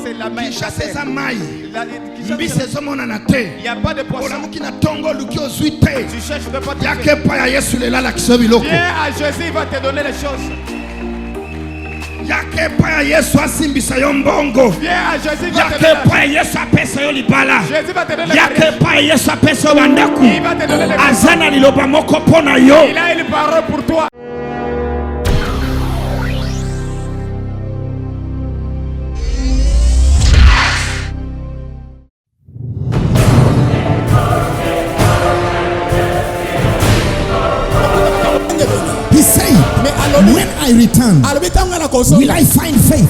c'est la main. Kinshasa eza mai. Il Mbisi ezomonana te. n'y a pas de poisson. Olamuki na tongo luki ozwi te. Tu cherches de pas te Yake epai ya Yesu lela alakisa biloko. viens à Jésus, il va te donner les choses. Yake epai ya Yesu asimbisa yo mbongo. Viens à Jésus, il va te Yake donner epai ya Yesu apesa yo libala. Jésus va te donner les Yake choses. epai ya Yesu apesa yo bandaku. Il va te donner les choses. Aza na liloba moko mpo na yo. Il a une parole pour toi. He said, when I return, will I find faith?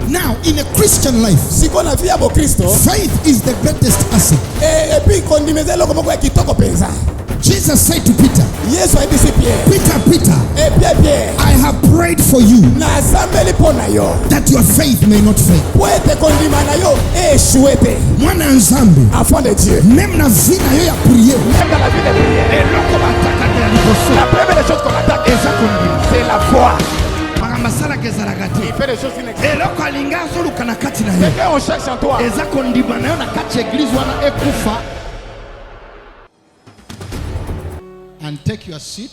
Now, in a Christian life, faith is the greatest asset. Jesus said to Peter, Peter, I have prayed for you that your faith may not fail. Mwana nzambe, même na vie na yo ya prier, La première des choses qu'on attaque, c'est la foi. Il fait des choses inexplicables. C'est qu'on cherche en toi. And take your seat.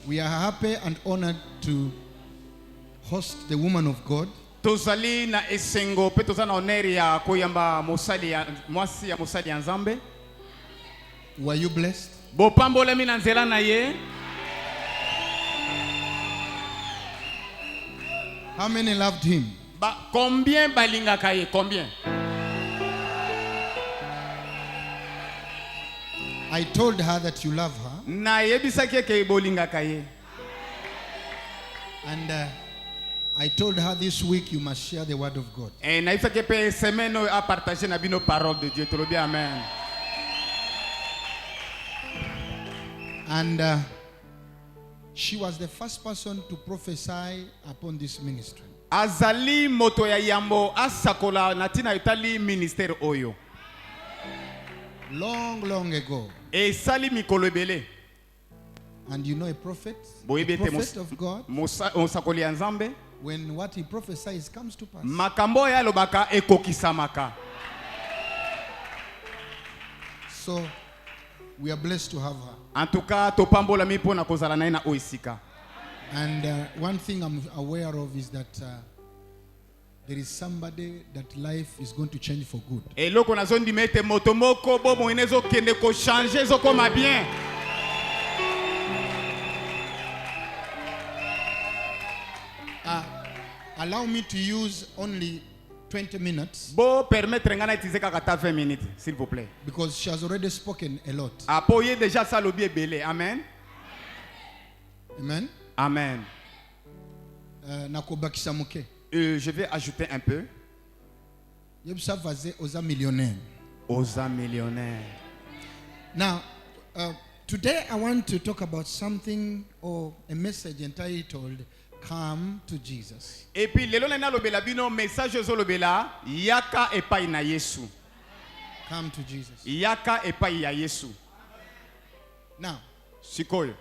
We are happy and honored to host the woman of God. Tozali na esengo pe toza na honneur ya koyamba mosali ya mwasi ya mosali ya Nzambe. Were you blessed? Bo pambolemi na nzela na ye. How many loved him? Ba combien balingaka ye? Combien? I told her that you love her. Na yebisaki ke bolingaka ye. And I told her this week you must share the word of God. Et na ifake pe semaine a partager na bino parole de Dieu. Trop bien, amen. And she was the first person to prophesy upon this ministry. Azali moto ya yambo asakola natina itali ministère oyo. Long ago. E sali mikolo ebele. And you know a prophet of God, Mosakoli ya Nzambe. when what he prophesies comes to pass. Makambo ya lobaka ekokisamaka. So we are blessed to have her. En tout cas, topambola mi pona kozala na ina oisika. And one thing I'm aware of is that there is somebody that life is going to change for good. Et loko na zone di mete motomoko bo mo inezo kende ko changer zo koma bien. Allow me to use only 20 minutes. Bo permettre ngana utiliser kaka 20 minutes s'il vous plaît. Because she has already spoken a lot. Apoyer déjà ça lobi ebele. Amen. Amen. Amen. Nakobakisa muke. Je vais ajouter un peu. Yebsa vaze oza millionnaire. Oza millionnaire. Now, today I want to talk about something or a message entitled Come to Jesus. Et puis lelo na lobela bino message zo lobela yaka epai na Yesu. Come to Jesus. Yaka epai ya Yesu. Now, Sikoyo.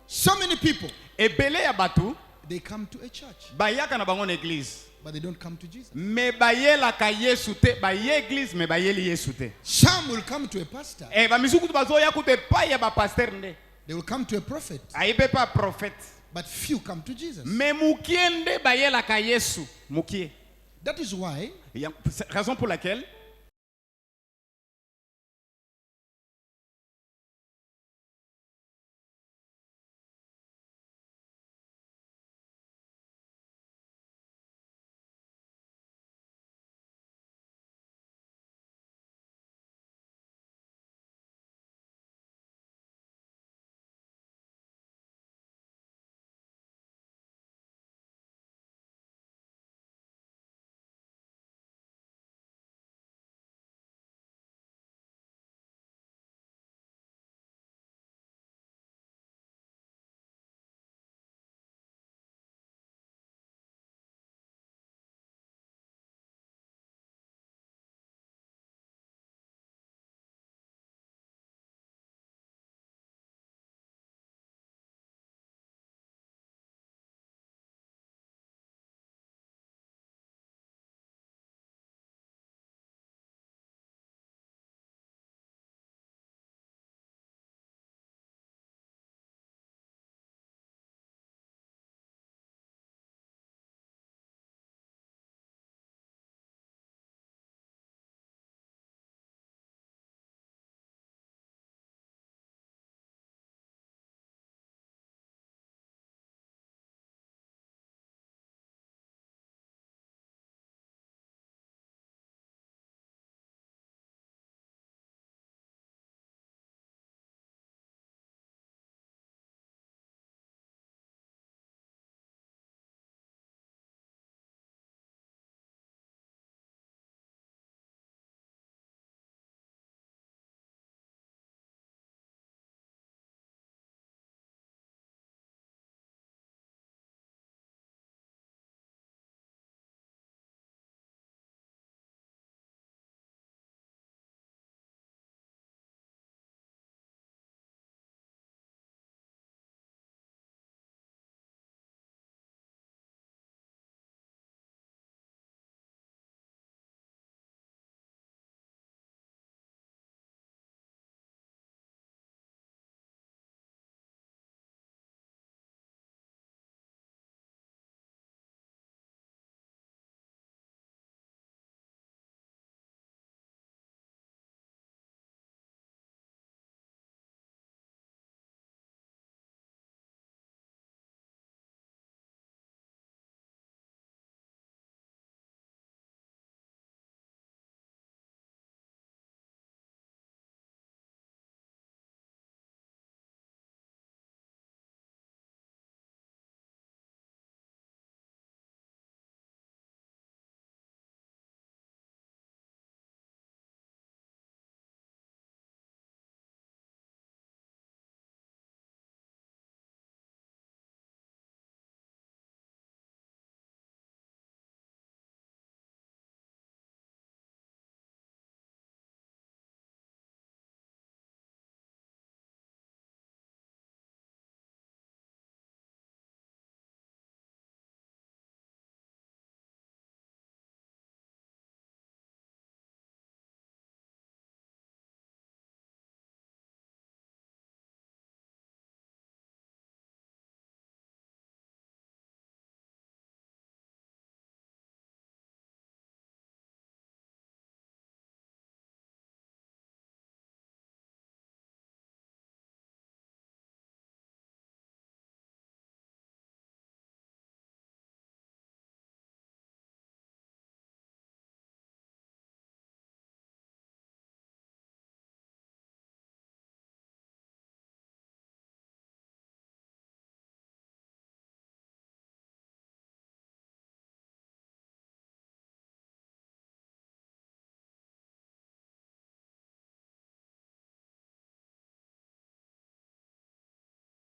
so many people, Ebele ya batu they come to a church, bayaka na bango na église. but they don't come to Jesus. Me bayela ka Yesu te, baye église me bayeli Yesu te. Some will come to a pastor. Eh ba misuku bazo ya kute pa ya ba pasteur nde. They will come to a prophet. Aibe pa prophète. But few come to Jesus. Me mukiende bayela ka Yesu, mukie. That is why Raison pour laquelle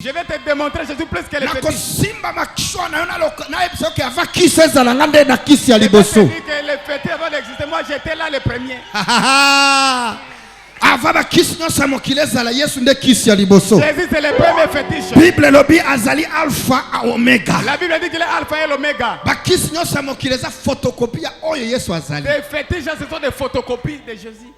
Je vais te démontrer Jésus plus que les Na fétiches. kosimba makishwa na yona na ebisoke ava kisi ezala ngande na kisi ya Je vais liboso. te dire que les fétiches avant d'exister, moi j'étais là le premier. Ava bakisi nyonso ya mokili ezala Yesu nde kisi ya liboso. Jésus c'est le premier fétiche. Bible lobi azali alpha a omega. La Bible dit qu'il est alpha et l'oméga. Bakisi nyonso ya mokili eza photocopie ya oyo Yesu azali. Les fétiches, ce sont des photocopies de Jésus.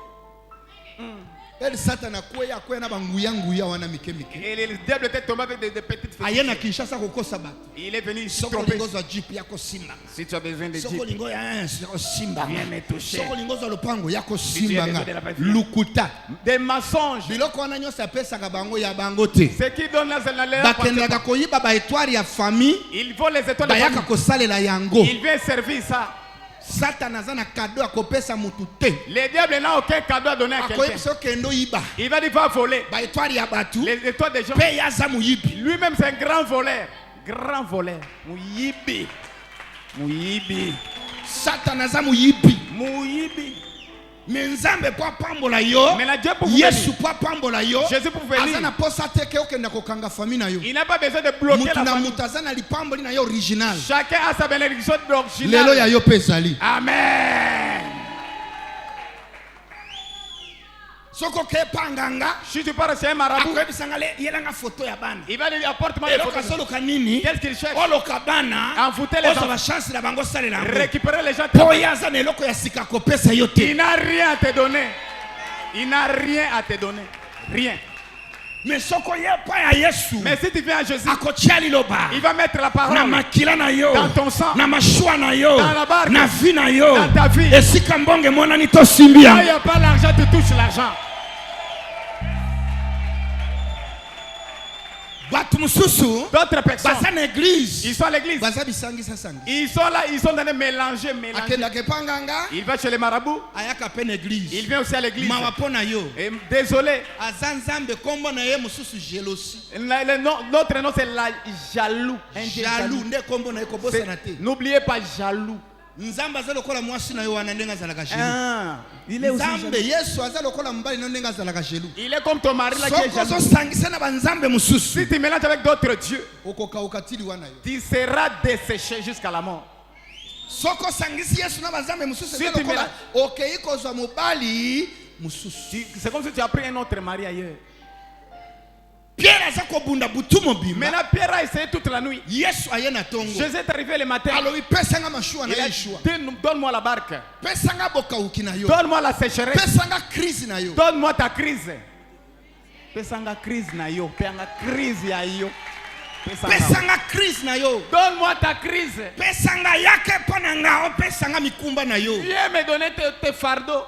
El Satan akwea na banguya wana mike. Et le diable était tombé avec des petites fétiches. Ayena Kinshasa kokosa bato. Il est venu ici Soko tromper. lingozo jeep yako simba. Si tu as besoin de Soko Jeep, lingo ya simba. viens me toucher. Soko lingozo lopango yako tu simba as nga. besoin de la paix. Lukuta. Des mensonges. Biloko wana nyonso apesaka bango ya bango te. Ce qui donne la zénale. Bakendaka koyiba ba étoile ya famille. Il vole les étoiles de Bayaka famille. kosalela yango. Il vient servir ça. Satan aza na cadeau akopesa mutu te. Le diable n'a aucun cadeau à donner à quelqu'un. Akoyebisa kendo yiba. Il va dire va voler. Ba étoile ya batu. Les étoiles des gens. Pe yaza muyibi. Lui-même c'est un grand voleur. Grand voleur. Muyibi. Muyibi. Satan aza muyibi. Muyibi. Mais Nzambe po pambola yo. Mais la Dieu pour Yesu po pambola yo. Jésus pour venir. Aza na posa te ke okenda kokanga famille na yo. Il n'a pas besoin de bloquer Mutu la na famille. mutu aza na lipamboli na yo original. Chacun a sa bénédiction Lelo ya originale. yo pe ezali. Amen. Soko ke panganga. Si tu pars chez un marabout, Akoyebisa nga yelanga photo ya bana. il va dire apporte-moi les Eloka photos. soloka nini? Qu'est-ce qu'il cherche? Oloka bana. Envoûter les Ozo gens. ba chance na bango salela yango. Récupérer les gens. Po yaza na eloko ya sika kopesa yo te. Il n'a rien à te donner. Il n'a rien à te donner. Rien. Mais soko ye pa ya Yesu. Mais si tu viens à Jésus, Akotia liloba. il va mettre la Na parole makila na yo. dans ton sang. Na mashua na yo. Dans la barque. Na vie na yo. Dans ta vie. Esika mbonge monani to simbi Quand il n'y yango. a pas l'argent, tu touches l'argent. Batu mususu. D'autres personnes, Baza na église. ils sont à l'église. Baza bisangisa sangi. Ils sont là, ils sont en train de mélanger. Akenda ke panganga. Il va chez les marabouts. Ayaka pe na église. Il vient aussi à l'église. Mawa po na yo. Et désolé, Aza Nzambe kombo na ye mususu jealousy. notre nom c'est la jaloux. Un Dieu Jaloux nde kombo na ye kobosa na te. N'oubliez pas jaloux. Nzambe aza lokola mwasi na yo wana ndenga azalaka jaloux. Ah, il est aussi Nzambe jaloux. Yesu aza lokola mbali no ndenga azalaka jaloux. Il est comme ton mari là qui est Soko jaloux. zosangisa na banzambe mususu. Si tu mélanges avec d'autres dieux, Okokauka tili wana yo. tu seras desséché jusqu'à la mort. Soko sangisi Yesu na banzambe mususu Si eza tu lokola okei kozwa mobali mususu. C'est comme si tu as pris un autre mari ailleurs. Pierre aza kobunda butu mobimba. Maintenant, Pierre a essayé toute la nuit. Yesu aye na tongo. Jésus est arrivé le matin. Alobi pesanga mashua na Il a Yeshua. dit, donne-moi la barque. Pesanga bokauki na yo. Donne-moi la sécheresse. Pesanga crise na yo. Donne-moi ta crise. Pesanga crise na yo. Pesanga crise ya yo. Pesanga crise na yo. Donne-moi ta crise. Pesanga yake ponanga o pesanga mikumba na yo. Viens me donner tes fardeaux.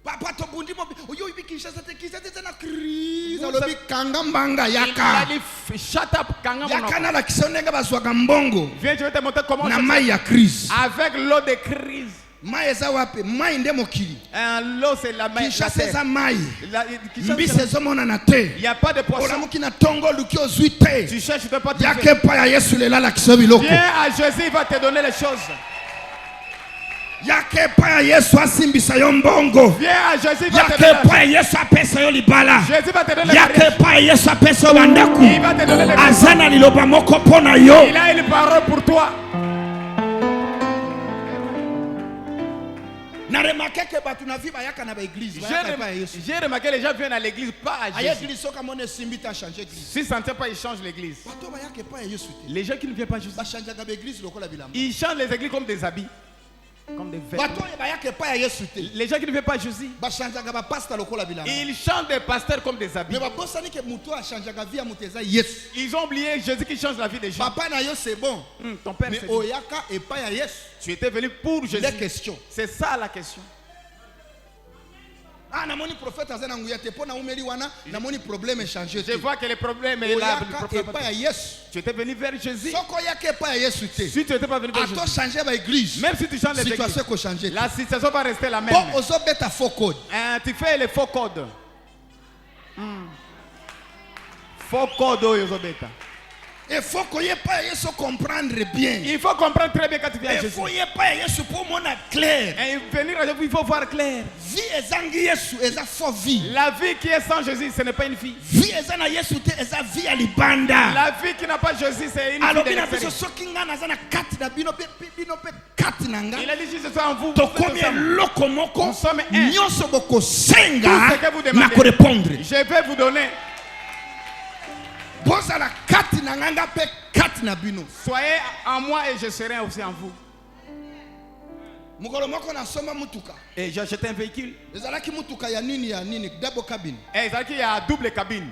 Papa to bundi mo oyo ibikisha sa te kisa te na crise. Alobi kanga mbanga Il a yaka. dit, shut up, kanga Yaka na monoko. la kisonenga baswaka mbongo. Viens, je vais te montrer comment Na je mai fais. ya crise. Avec l'eau de crise. Mai eza wapi? Mai nde mokili. L'eau, c'est la main. Kinshasa eza mai. Il Mbisi ezomona te. n'y a pas de poisson. Olamuki na tongo luki ozwi te. Tu cherches, tu ne peux pas te Yake pa ya Yesu lela kiso biloko. Viens à Jésus, il va te donner les choses. Yake pa ya Yesu asimbisa yo mbongo. Viens à Jésus, il va te Yake donner pa ya Yesu apesa yo libala. Jésus va te donner Yake pa ya Yesu apesa yo bandaku. Il va te donner les Azana liloba moko pona yo. Il a une parole pour toi. Na remarqué que batu na vie bayaka na ba église. Bayaka pa ya Yesu. J'ai remarqué que les gens viennent à l'église, pas à Aya Jésus. église soka mone simbi ta changer église. Si ça ne tient pas, ils changent l'église. Bato bayaka pa ya Yesu te. Les gens qui ne viennent pas à Jésus, Ba changer ga ba église lokola bilamba. ils changent les églises comme des habits, comme des vêtements. Bato bayaka pa ya Yesu te. Les gens qui ne viennent pas à Jésus, Ba changer ga ba pastor lokola bilamba. ils changent des pasteurs comme des habits. Mais ba bosani ke muto a changer ga vie ya muteza Yesu. Ils ont oublié Jésus qui change la vie des gens. Papa na yo c'est bon. Ton père, Mais c'est oyaka et pas ya Yesu. tu étais venu pour Jésus. Les questions. C'est ça la question. Ah namoni prophète azana nguya te pona umeli wana namoni problème changer Je te. vois que le problème est là. Oyaka et pas ya Yesu. Tu étais venu vers Jésus. Soko yaka pas ya Yesu te. Si tu n'étais pas venu vers Ato Jésus, changer ba église. même si tu changes les églises, Situation ko changer. la situation va rester la même. Bon ozo beta faux code. Tu fais les faux codes. Faux codes, Yozobeta. Il faut qu'on y ait pas comprendre bien. Il faut comprendre très bien quand tu viens à Il Jésus. faut y ait pas pour moi clair. Et venir à Jésus, il faut voir clair. Vie ezangi Yesu eza faux vie. La vie qui est sans Jésus, ce n'est pas une vie. Vie ezana Yesu te eza vie à libanda. La vie qui n'a pas Jésus, c'est une Alors vie de bina l'extérieur. biso soki nga nazana kati na bino pe kati na nga. Il a dit si ce soit en vous, To vous êtes komi ensemble. loko moko. Nous sommes un. Nyonso boko senga Tout ce que vous demandez. na ko répondre. Je vais vous donner. Bozala kati na nga pe kati na bino. Soyez en moi et je serai aussi en vous. Mukolo moko na soma mutuka. Et j'ai acheté un véhicule. Ezalaki mutuka ya nini double cabine. Et il y a double cabine.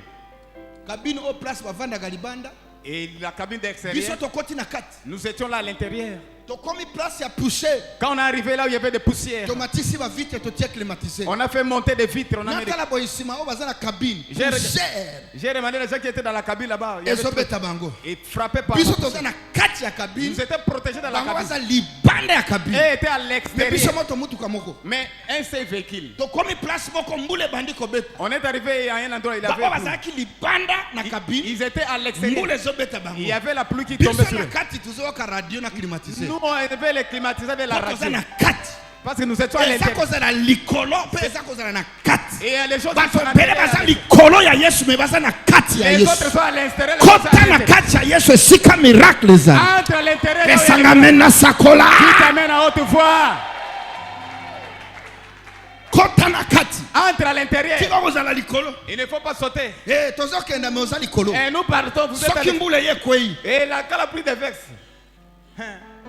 Cabine au place bavanda galibanda. Et la cabine Biso d'extérieur, to koti na kati. nous étions là à l'intérieur. To komi place ya pousser. Quand on est arrivé là où il y avait des poussières, Tomatisi va vite to tia climatisé. on a fait monter des vitres. On a mis des... Nakala boisima o bazana cabine. J'ai demandé les gens qui étaient dans la cabine là-bas. Il y avait Ezo tout- beta bango. Et frappé par Biso la to poussière. na kati ya cabine. Nous étions protégés dans la Bango cabine. baza libanda ya cabine. Et étaient à Mais biso l'extérieur. moto mutuka moko. Mais un seul véhicule. To komi place moko mbule bandi ko beta. On est arrivé à un endroit, il Bango avait... bazaki libanda na cabine. Ils étaient à l'extérieur. Mbule zo beta bango. Il y avait la pluie qui Biso tombait sur na eux. kati tuzo ka radio na climatisé. Nous, on avait les climatiseurs avec la Toza radio. na kati. Parce que nous étions à Eza l'intérieur. kozala likolo pe eza kozala na kati. Et les choses qui Bato sont à bele baza l'intérieur, likolo ya Yesu me baza na kati ya les Yesu. autres sont à l'extérieur. les autres sont Kota à na l'intérieur. kati ya Yesu esika miracle eza. Entre l'intérieur et Esanga l'extérieur. mena sakola. Qui t'amène à haute voix. Kota na kati. Entre à l'intérieur. Tika kozala likolo. Il ne faut pas sauter. Eh tozo kenda me oza likolo. Et nous partons. Vous êtes à Soki l'extérieur. mbule ye kwei. Et la pluie de vexe.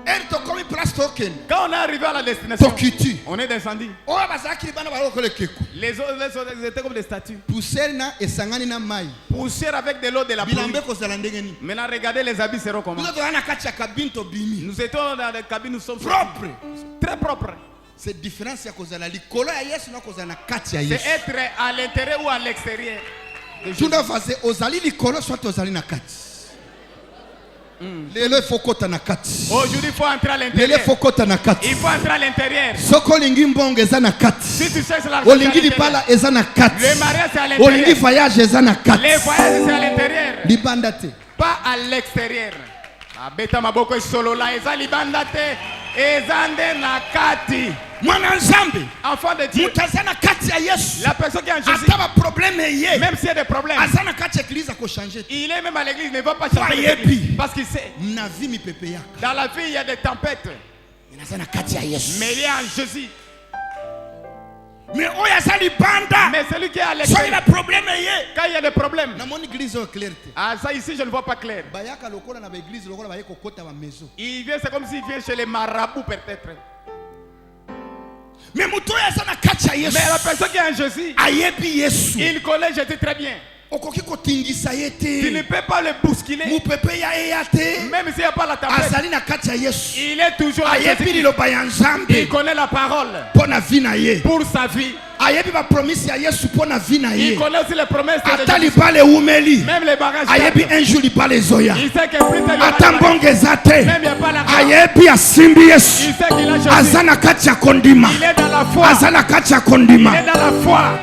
Elle to komi place token. Quand on est arrivé à la destination, Tokiti. on est descendu. Oya bazaki libana ba lokole keku. Les autres ils étaient comme des statues. Poussière na esangani na mai. Poussière avec de l'eau de la pluie. Bilambe kozala ndenge ni. Maintenant, regardez les habits seront comment. Nous toza na kati ya cabine to bimi. Nous étions dans les cabines, nous sommes Propre. très propres. C'est différence ya kozala likolo ya Yesu na kozala na kati ya C'est Yesu. être à l'intérieur ou à l'extérieur. de Jésus. Tuna vaze ozali likolo soit ozali na kati. Lelo faut kota na kati. Aujourd'hui, il faut entrer à Lelo l'intérieur. faut kota na kati. Il faut entrer à l'intérieur. Soko lingi mbongo eza na kati. Si tu cherches l'argent, c'est à Olingi l'intérieur. lipala eza na kati. Le mariage, c'est à Olingi l'intérieur. voyage eza na kati. Les voyages, c'est à l'intérieur. Libanda te. Pas à l'extérieur. Abeta maboko solo là, eza libanda te. Eza nde na kati. Mwana nzambe. Enfant de Dieu. Mutaza na kati ya Yesu. La personne qui est en Jésus, Ata ba problème ye. même s'il y a des problèmes, Asa na kati ya église ko changer. il est même à l'église, il ne va pas Kwa changer yebi. l'église. Parce qu'il sait, Na vie mi pepe yaka. dans la vie, il y a des tempêtes. Asa na kati ya Yesu. Mais il est en Jésus. Mais oya asa libanda. Mais celui qui est à Soki l'extérieur, na problème ye. quand il y a des problèmes, Na moni église au clair te. ah, ça ici, je ne vois pas clair. Bayaka lokola na ba église lokola ba yeko kota ba maison. Il vient, c'est comme s'il vient chez les marabouts peut-être. Mais muto ya asa na kati ya Yesu. Mais la personne qui est en Jésus, Ayebi Yesu. il connaît Jésus très bien. Okoki kotingisa ye Tu ne te. peux pas le bousculer. Mu pepe ya eya te. Même s'il n'y a pas la tempête, Azali na kati ya Yesu. il est toujours en Ayebi Jésus. liloba ya Nzambe Il connaît la parole mpo na vie na ye. pour sa vie. Ayebi ba promise ya Yesu mpo na vie na Il ye. connaît aussi les promesses de Ata Jésus. libala ewumeli. Même les bagages. Ayebi un jour libala ezoya. Il sait que plus tard, il y aura Ata des bagages. mbongo eza te. Même il n'y a pas la grâce. Ayebi asimbi Yesu. Il sait qu'il a Jésus. Aza na kati ya kondima. Il est dans la foi. Aza na kati ya Il kondima. est dans la foi.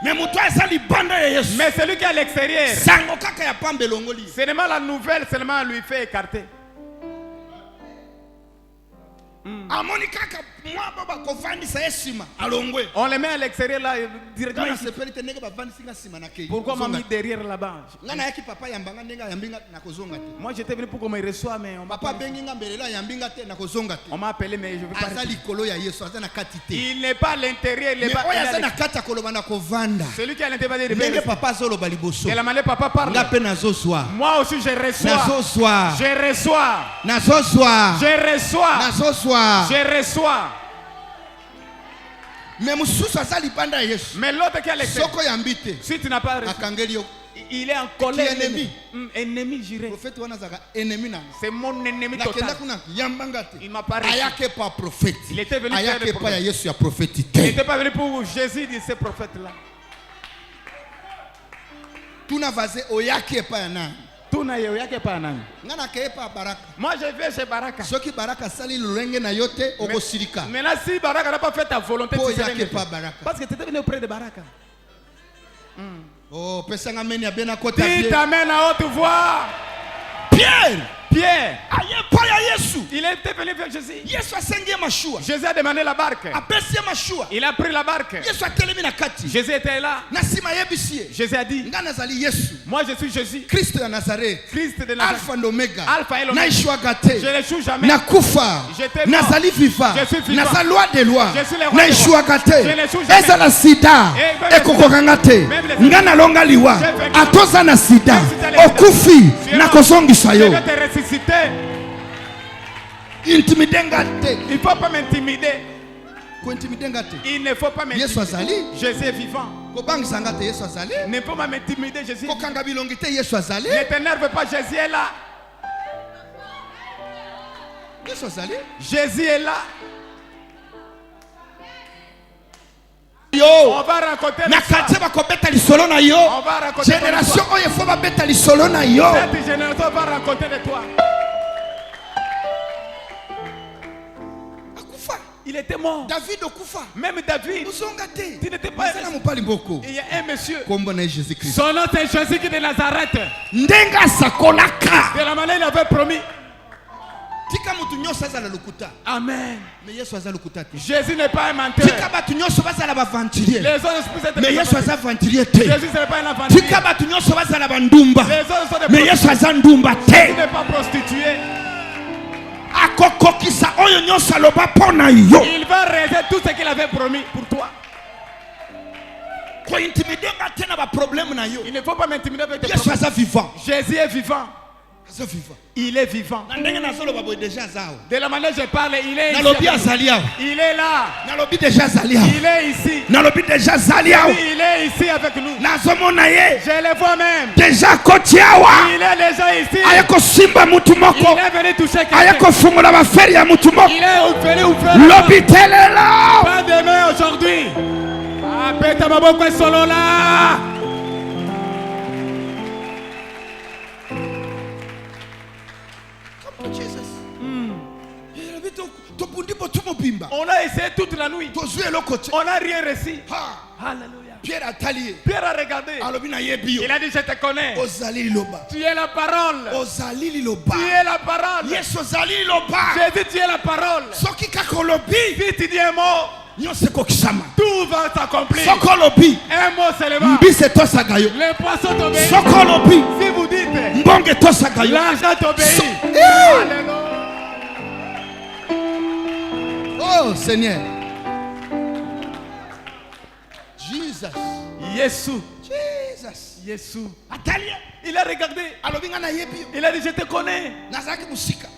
Mais muto eza libanda ya Yesu. Mais celui qui est à l'extérieur, Sango kaka ya pambe longoli. seulement la nouvelle, seulement lui fait écarter. Amoni kaka mwa baba kovandisa ye sima alongwe. On les met à l'extérieur là, directement Kana ici. sepeli te ndenge bavandisi nga sima na kei. Pourquoi m'a mis derrière là-bas? Nga na yaki papa yambanga ndenga yambinga na kozonga te. Moi j'étais venu pour qu'on me reçoive, mais on m'a Papa pas- bengi nga mbelela yambinga te na kozonga te. on m'a appelé, mais je ne veux pas Aza rester. likolo ya Yesu aza na kati te. Il n'est pas à l'intérieur, il Mais n'est pas. oyo il est à aza na l'extérieur. kati ya koloba na kovanda. Celui qui est à l'intérieur va dire Ndenge rester. papa azoloba liboso. De la manière papa parle. Nga pe nazozwa. Moi aussi je reçois. Nazozwa. Je reçois. Nazozwa. Je reçois. Nazozwa. Je reçois. Mais mususu aza libanda ya Yesu. Mais l'autre qui est à l'extérieur, Soko yambi te. si tu n'as pas reçu, Akangeli yo. il est en colère. Qui est ennemi? Ennemi, j'irai. Prophète wana zaka ennemi na. C'est mon ennemi Nakenda total. kuna yambanga te. Il m'a pas reçu. Ayake pa prophète. Il était venu faire le Ayake pa prophète. ya Yesu ya prophète Il te. n'était pas venu pour Jésus de ces prophètes-là. Tuna vaze oyake pa ya nani. Tuna yeye yake pa nani? Ngana ke pa baraka. Moi je vais chez Baraka. Soki baraka sali lulenge na yote okosirika. Maintenant si Baraka n'a pas fait ta volonté, Po tu serais yake méfiant. pa baraka. Parce que tu étais venu auprès de Baraka. Oh, pesanga meni abena kota Dis Pierre. t'amène à haute voix. Pierre. Pierre, Aye pa ya Yesu. il était venu vers Jésus. Yesu asengye mashua. Jésus a demandé la barque. Apesi mashua. Il a pris la barque. Yesu atelemi na kati. Jésus était là. Nasima yebisi. Jésus a dit, Nga nazali Yesu. moi je suis Jésus, Kristo ya Nazareth. Christ de Nazareth. Alpha et Omega. Alpha et l'Oméga. Naishwaga te. Je ne joue jamais. Nakufa. J'étais mort. Nazali viva. Je suis vivant. Naza loi de loi. Je suis le roi Naishwaga te. Je ne joue jamais. Eza na sida. Ekokokanga te. Nga nalonga liwa. Atoza na sida. Okufi. Nakozongisa Je yo. vais te ressusciter. Intimidenga te. Il ne faut pas m'intimider. Intimidenga te. Il ne faut pas Yesu m'intimider. azali. Jésus est vivant. Kobangisanga te Yesu azali. Ne peut pas m'intimider, Jésus. Kokanga bilongi te Yesu azali. Ne t'énerve pas, Jésus est là. Yesu azali. Jésus est là. Yo. On va raconter Na l'histoire. kati bakobeta lisolo na yo. On va raconter Génération l'histoire. oyo fo babeta lisolo na yo. Cette génération va raconter de toi. Akufa. Il était mort. David okufa. Même David, Uzonga te. tu n'étais pas. Sana mopali mboko. Il y a un monsieur. Kombo na Jésus Christ. Son nom c'est Jésus qui est de Nazareth. Ndenga sakolaka. De la manière il avait promis. Tika mutu nyoso azala lokuta. Amen. Mais Yesu azala lokuta te. Jésus n'est pas un menteur. Tika batu nyoso bazala baventurier. Les autres sont des Mais Yesu azala aventurier te. Jésus ce n'est pas un aventurier. Tika batu nyoso bazala bandumba. Les autres sont des Mais Yesu azala ndumba Il te. n'est pas prostitué. Akokokisa oyo nyoso aloba pona yo. Il va réaliser tout ce qu'il avait promis pour toi. Ko intimidenga te na ba problème na yo. Il ne faut pas m'intimider avec tes Yesu problèmes. azala vivant. Jésus est vivant. Azala vivant. Il est vivant. Na ndenge nazoloba boy déjà azao. De la manière dont je parle, il est Nalobi ici. azali awa. Il est là. Nalobi déjà azali awa. Il est ici. Nalobi déjà azali awa. Il est ici avec nous. Nazomona ye. Je le vois même. Déjà koti awa. Il est déjà ici. Ayako simba mutu moko. Il est venu toucher quelqu'un. Ayako fungola baferi ya mutu moko. Il est venu ouvrir. Lobi telelo. Pas demain, aujourd'hui. Ah, peta maboko est solo là. On a essayé toute la nuit. On n'a rien reçu. Alléluia. Pierre atali. Pierre a regardé. Il a dit, je te connais. Tu es la parole. Tu es la parole. Jésus, tu es la parole. Si tu dis un mot, tout va s'accomplir. Un mot seulement. Les poissons t'obéissent. Si vous dites, l'argent t'obéit. Alléluia. Oh Seigneur. Jesus. Jésus. Jesus. Jésus. Atali. Il a regardé. Il a dit, je te connais.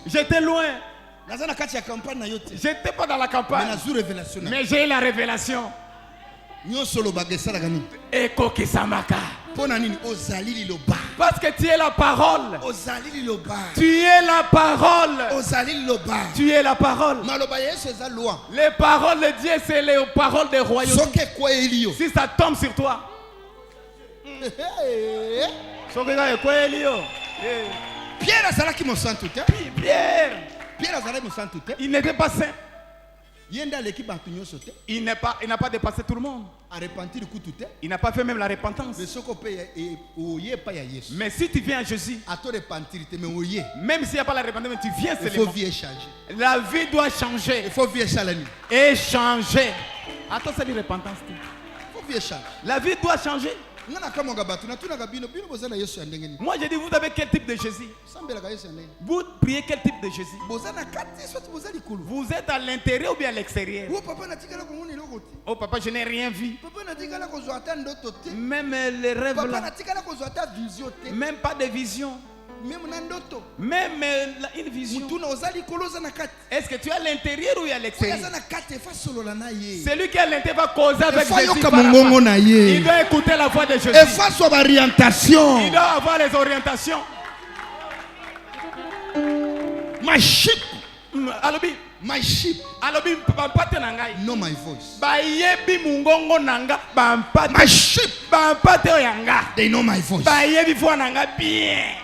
J'étais loin. J'étais pas dans la campagne. Mais j'ai eu la révélation. Eko kisamaka. Parce que tu es la parole. Tu es la parole. Tu es la parole. Les paroles de Dieu, c'est les paroles des royaumes. Si ça tombe sur toi. Pierre, il n'était pas saint. Il n'a pas dépassé tout le monde. Il n'a pas fait même la repentance. Mais si tu viens à Jésus, même s'il n'y a pas la repentance, mais tu viens seulement. La vie doit changer. Et changer. Attends, c'est la repentance. La vie doit changer. Moi je dis, vous avez quel type de Jésus? Vous priez quel type de Jésus? Vous êtes à l'intérieur ou bien à l'extérieur? Oh papa, je n'ai rien vu. Même les rêves là. Même pas de vision. Même une vision. Est-ce que tu es à l'intérieur ou à l'extérieur? Celui qui est à l'intérieur va causer avec Jésus. Il doit écouter la voix de Jésus. Il doit avoir les orientations. My sheep. Alobi. My sheep. Alobi bampate nangai. Know my voice. Bayebi mungongo nanga bampate. My sheep. Bampate oyanga. They know my voice. Bayebi voix nanga bien.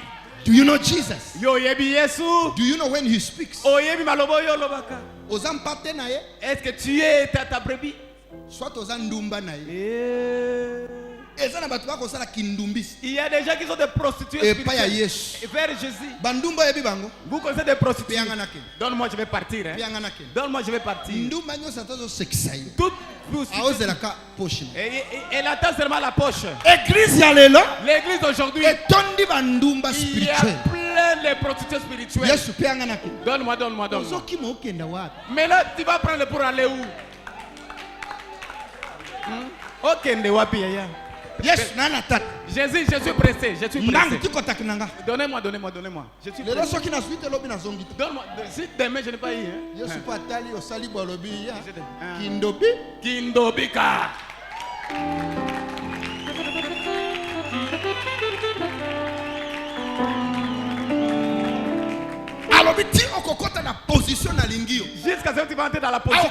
Do you know Jesus? Yo yebi Yesu. Do you know when he speaks? Oyebi malobo yo lobaka. Ozampate naye. Est-ce que tu es ta brebis? Soit ozandumba naye. Il y a des gens qui sont des prostituées spirituelles vers Jésus. Vous connaissez des prostituées. Donne-moi, je vais partir. Hein. Donne-moi, je vais partir. Elle attend seulement la poche. L'église aujourd'hui, il y a plein de prostituées spirituelles. Donne-moi, donne-moi, donne-moi. Mais là, tu vas prendre pour aller où? Ok, yes, Jésus, je suis pressé, je suis pressé. Donnez-moi, donnez-moi, donnez-moi. Je suis pressé. Donne-moi, si demain je n'ai pas eu. Je suis pas allé au Salibo Lobby. Kindobi. Kindobika. Jusqu'à ce que tu vas entrer dans la position.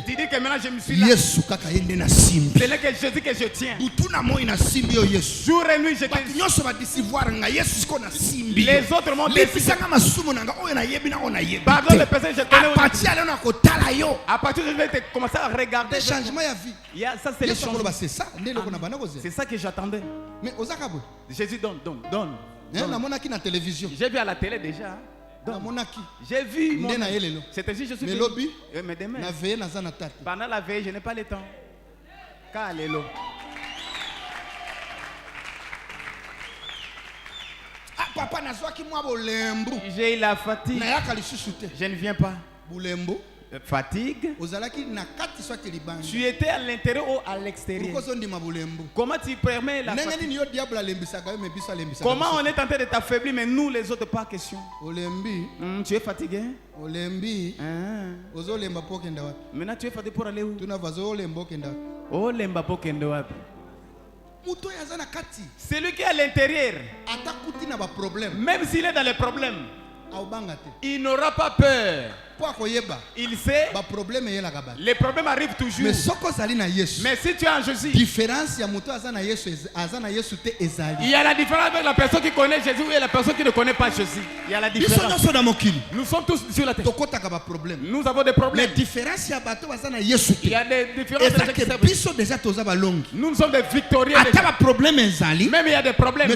Tu dis que maintenant je me suis là. C'est là que Jésus que je tiens. Jour et nuit je te dis. Les autres m'ont décidé. Pardon les personnes que je connais. À partir de là, je vais commencer à regarder. Ça c'est le changement. C'est ça que j'attendais. Jésus donne, donne, donne. J'ai vu à la télé déjà. J'ai vu. C'était si je suis venu. Mais demain, pendant la veille, je n'ai pas le temps. J'ai eu la fatigue. Je ne viens pas. Fatigue. Tu étais à l'intérieur ou à l'extérieur. Comment tu permets la fatigue? Comment on est tenté de t'affaiblir, mais nous les autres pas question. Tu es fatigué? Maintenant tu es fatigué pour aller où? Celui qui est à l'intérieur, même s'il est dans les problèmes, il n'aura pas peur. Il sait les problèmes arrivent toujours. Mais si tu es en Jésus, il y a la différence avec la personne qui connaît Jésus et la personne qui ne connaît pas Jésus. Il y a la différence. Nous sommes tous sur la terre. Nous avons des problèmes. Il y a des différences. Nous sommes des victorieux. Même il y a des problèmes.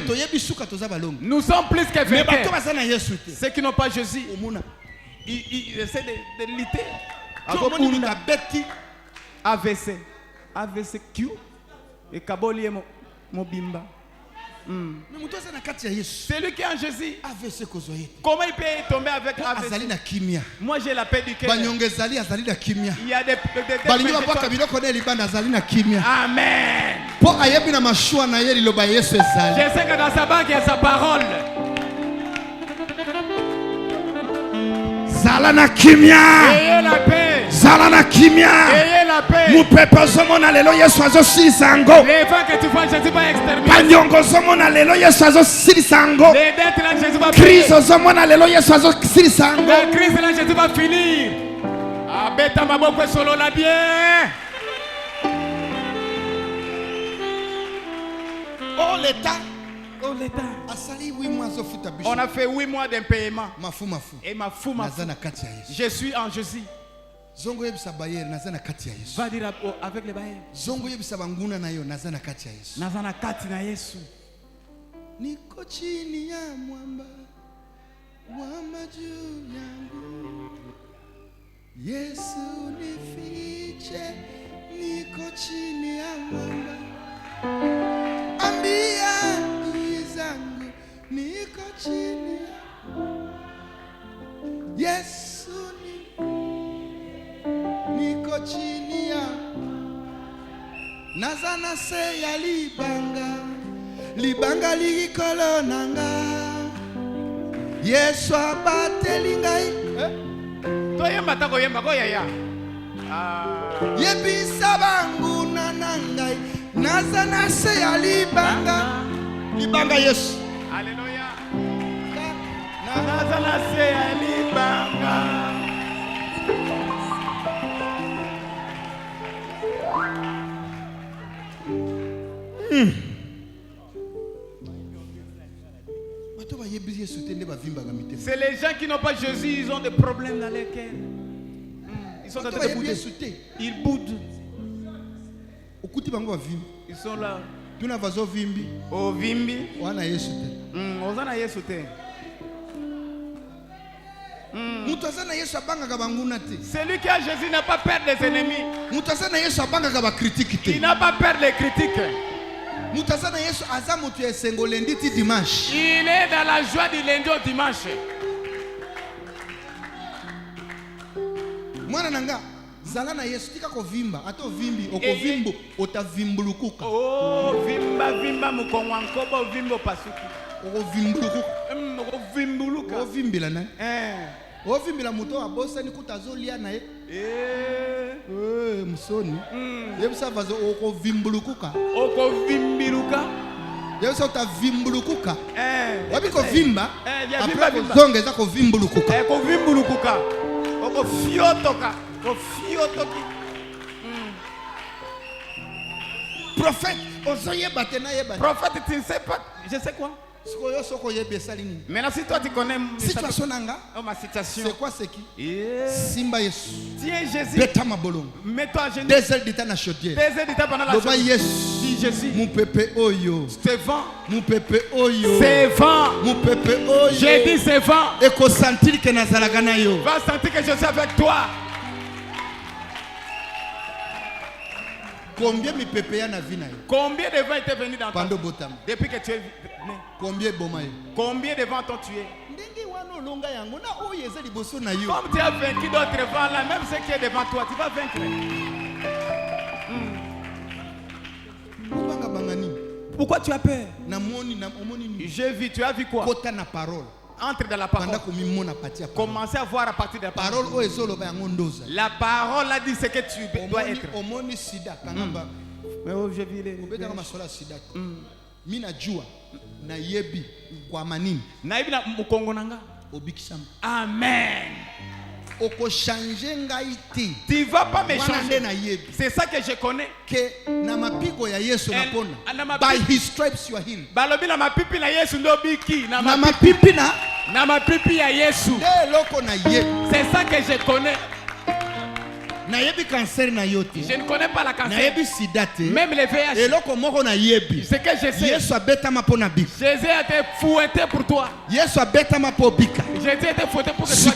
Nous sommes plus que vainqueurs. Ceux qui n'ont pas Jésus, il essaie de lutter. AVC. AVCQ. Et Kaboli et Mobimba. C'est lui qui est en Jésus. Comment il peut tomber avec AVC? Moi j'ai la paix du cœur. Il y a des Amen. Je sais que dans sa banque il y a sa parole. Zalana kimia. Ayez la paix. Zalana kimia. Ayez la paix. Mupepe zomona lelo Yesu azo silisango. Les vents que tu vois, Jésus va exterminer. Panyongo zomona lelo Yesu azo silisango. Les dettes là, Jésus va finir. Crise zomona lelo Yesu azo silisango. La crise là, Jésus va finir. Abeta maboko solo la bien. Oh l'État. On a fait 8 mois d'impayement. Et ma fou. Je suis en Jésus. Va dire avec les bailleurs. Nazana kati na Yesu. Niko chini ya mwamba mwamba juu yangu. Yesu nifiche. Niko chini ya mwamba. Ambia zangu niko chini. Yesu niko chini ya. Nazana se ya libanga likolo nanga. Yesu abateli ngai. Toyemba tako yemba koyaya. Yebisa bangu nanangai. Nazana se ya libanga Yesu. Alléluia. Nazana se ya libanga. C'est les gens qui n'ont pas Jésus, ils ont des problèmes dans les cœurs. Ils sont en train de bouder. Ils boudent. Ils sont là. Vimbi. Oh Vimbi. Wana Yesu te. Ozana Yesu te. Celui qui a Jésus n'a pas peur des ennemis. Il n'a pas peur des critiques. Il est dans la joie du lundi au dimanche. Zalana Yesu tika ko vimba ato vimbi okovimbo otavimbulukuka. Oh vimba mukongwa nkobo vimbo pasuki. Okovimbulukuka. Okovimbuluka. Ovimbila na. Ovimbila muto abosa ni kutazolia na ye. Msoni. Yebisa vazo okovimbulukuka. Okovimbiluka. Yebisa otavimbulukuka. Wabiko vimba. Après zongeza ko vimbulukuka. Kovimbulukuka. Okofiotoka. Prophète, prophète, tu ne sais pas. Je sais quoi? Maintenant, si toi tu connais ma situation, c'est quoi c'est qui? Simba Yesu. Tiens Jésus. Mets-toi à genoux. Désert d'état na chaudière. Désert d'état pendant la chaudière. Dis Jésus. Mon pépé oyo. C'est vent. Mon pépé oyo. C'est vent. Mon pépé oyo. J'ai dit c'est vent. Et qu'on sentir que nazalagana yo. Va sentir que je suis avec toi. Combien de pépé na vina yo? Combien de vents étaient venus dans ton botam. Depuis que tu es né? Combien de bomayo? Combien de vents t'ont tué? Comme tu as vaincu d'autres vents là, même ceux qui est devant toi, tu vas vaincre. Pourquoi tu as peur? J'ai vu, tu as vu quoi? Entre dans la parole. Commencez à voir à partir de la parole. La parole a dit ce que tu dois être. Mais j'ai vu les... Amen. Tu ne vas pas me changer. C'est ça que je connais. By his stripes you are healed. C'est ça que je connais. Je ne connais pas la cancer. Même les VIH. C'est que je sais. Jésus a été fouetté pour toi. Jésus a été fouetté pour que tu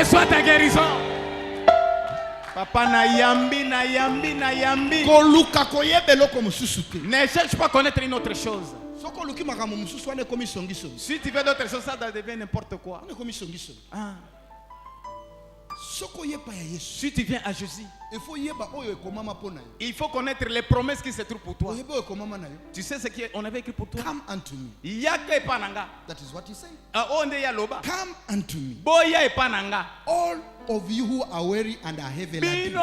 reçois ta guérison. Papa na yambi. Ne cherche pas à connaître une autre chose. Si tu veux d'autres choses, ça devient n'importe quoi. Si tu viens à Jésus, il faut connaître les promesses qui se trouvent pour toi. Tu sais ce qu'on avait écrit pour toi? Come unto me. That is what he said. Come unto me. All of you who are weary and are heavy laden,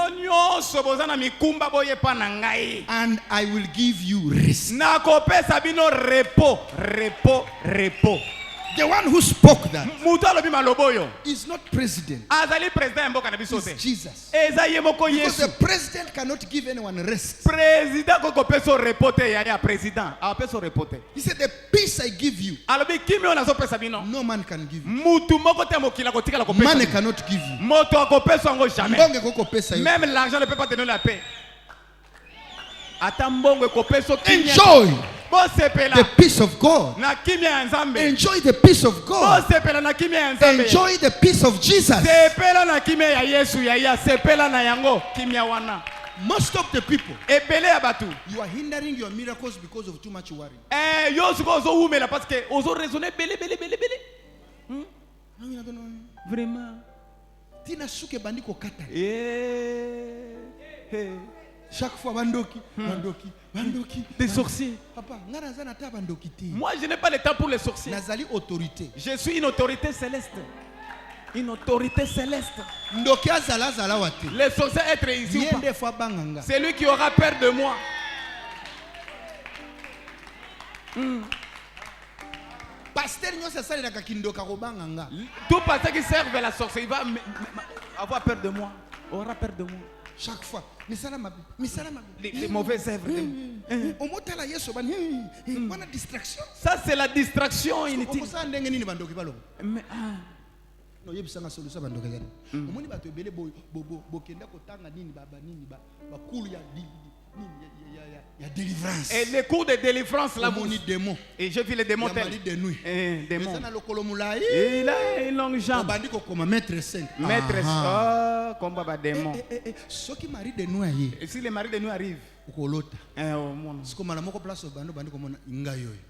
and I will give you rest. The one who spoke that is not president. It's Jesus. Because the president cannot give anyone rest. He said, the peace I give you, no man can give you. Man cannot give you. Même l'argent ne peut pas te donner la paix. Enjoy the peace of God. Enjoy the peace of God. Enjoy the peace of Jesus. Most of the people, you are hindering your miracles because of too much worry. Vraiment. Chaque fois, bandoki. Des sorciers. Moi, je n'ai pas le temps pour les sorciers. Je suis une autorité céleste. Une autorité céleste. Les sorciers être ici ou pas. C'est lui qui aura peur de moi. Tout pasteur qui serve à la sorcellerie va avoir peur de moi. Aura peur de moi. Chaque fois. Les mauvaises œuvres. Ça, c'est la distraction inutile. toyebisanga solution bandokezana omoni bato ebele bokenda kotanga nini baba nini bakulu ya délivrance. Et les cours de délivrance là, démon. Et je vis les démons tels. Démons. Il a une longue jambe. Maître 5. Maître 5. Comme baba démon. Ceux qui marient de nous arrivent. Et si les maris de nous arrivent.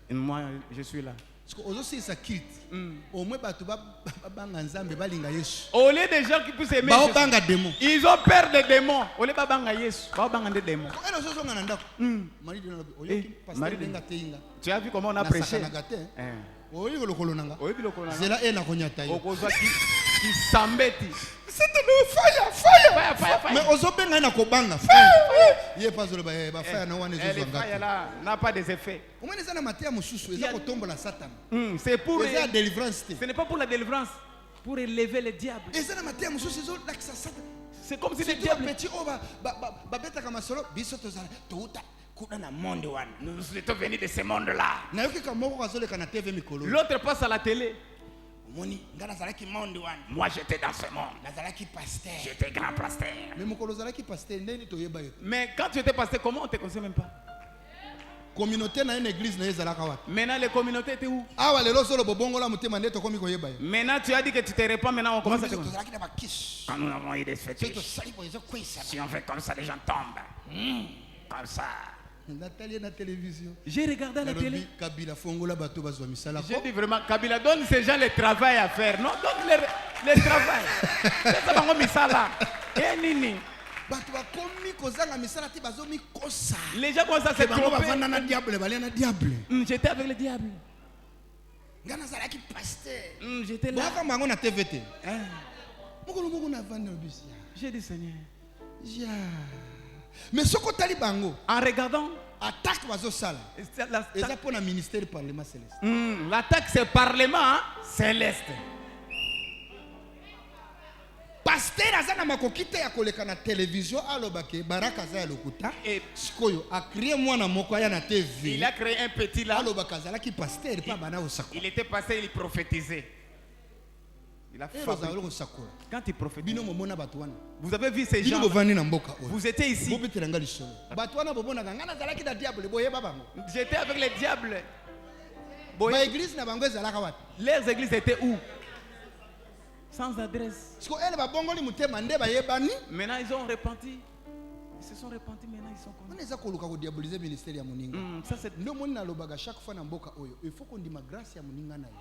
Moi, je suis là. Au lieu des gens qui puissent aimer Jésus, ils ont peur des démons. Au lieu de banga Yesu, banga des démons. Tu as vu comment on a prêché? Mais n'a pas des effets. C'est pour la délivrance. Ce n'est pas pour la délivrance, pour élever le diable. C'est comme si le diable nous étions venus de ce monde-là. L'autre passe à la télé. Moi j'étais dans ce monde. J'étais grand pasteur. Mais quand tu étais pasteur, comment on ne te connaissait même pas? Maintenant les communautés étaient où? Maintenant tu as dit que tu te répands, maintenant on commence à te connaître. Quand nous avons eu des fétiches, si on fait comme ça, les gens tombent. Comme ça. J'ai regardé la télé. J'ai dit vraiment, Kabila donne ces gens le travail à faire. Non, donne le travail. C'est ça qu'on ça là. Et nini. Les gens commencent à se tromper. J'étais avec le diable. J'étais là. J'ai dit Seigneur. Mais ce que tu as en regardant, attaque pour le ministère du Parlement céleste. L'attaque c'est Parlement céleste. Pasteur azana makokita ya koleka na télévision alobake baraka za lokuta sikoyo a créé mwana moko ya na TV. Il a créé un petit là. Alobaka zala ki pasteur pas bana osako. Il était pasteur, il prophétisait. Il a fait quand il prophétise. Vous avez vu ces gens. Vous étiez ici. J'étais avec les diables. Les églises étaient où? Sans adresse. Maintenant ils ont repenti. Ils se sont repentis, maintenant ils sont connus.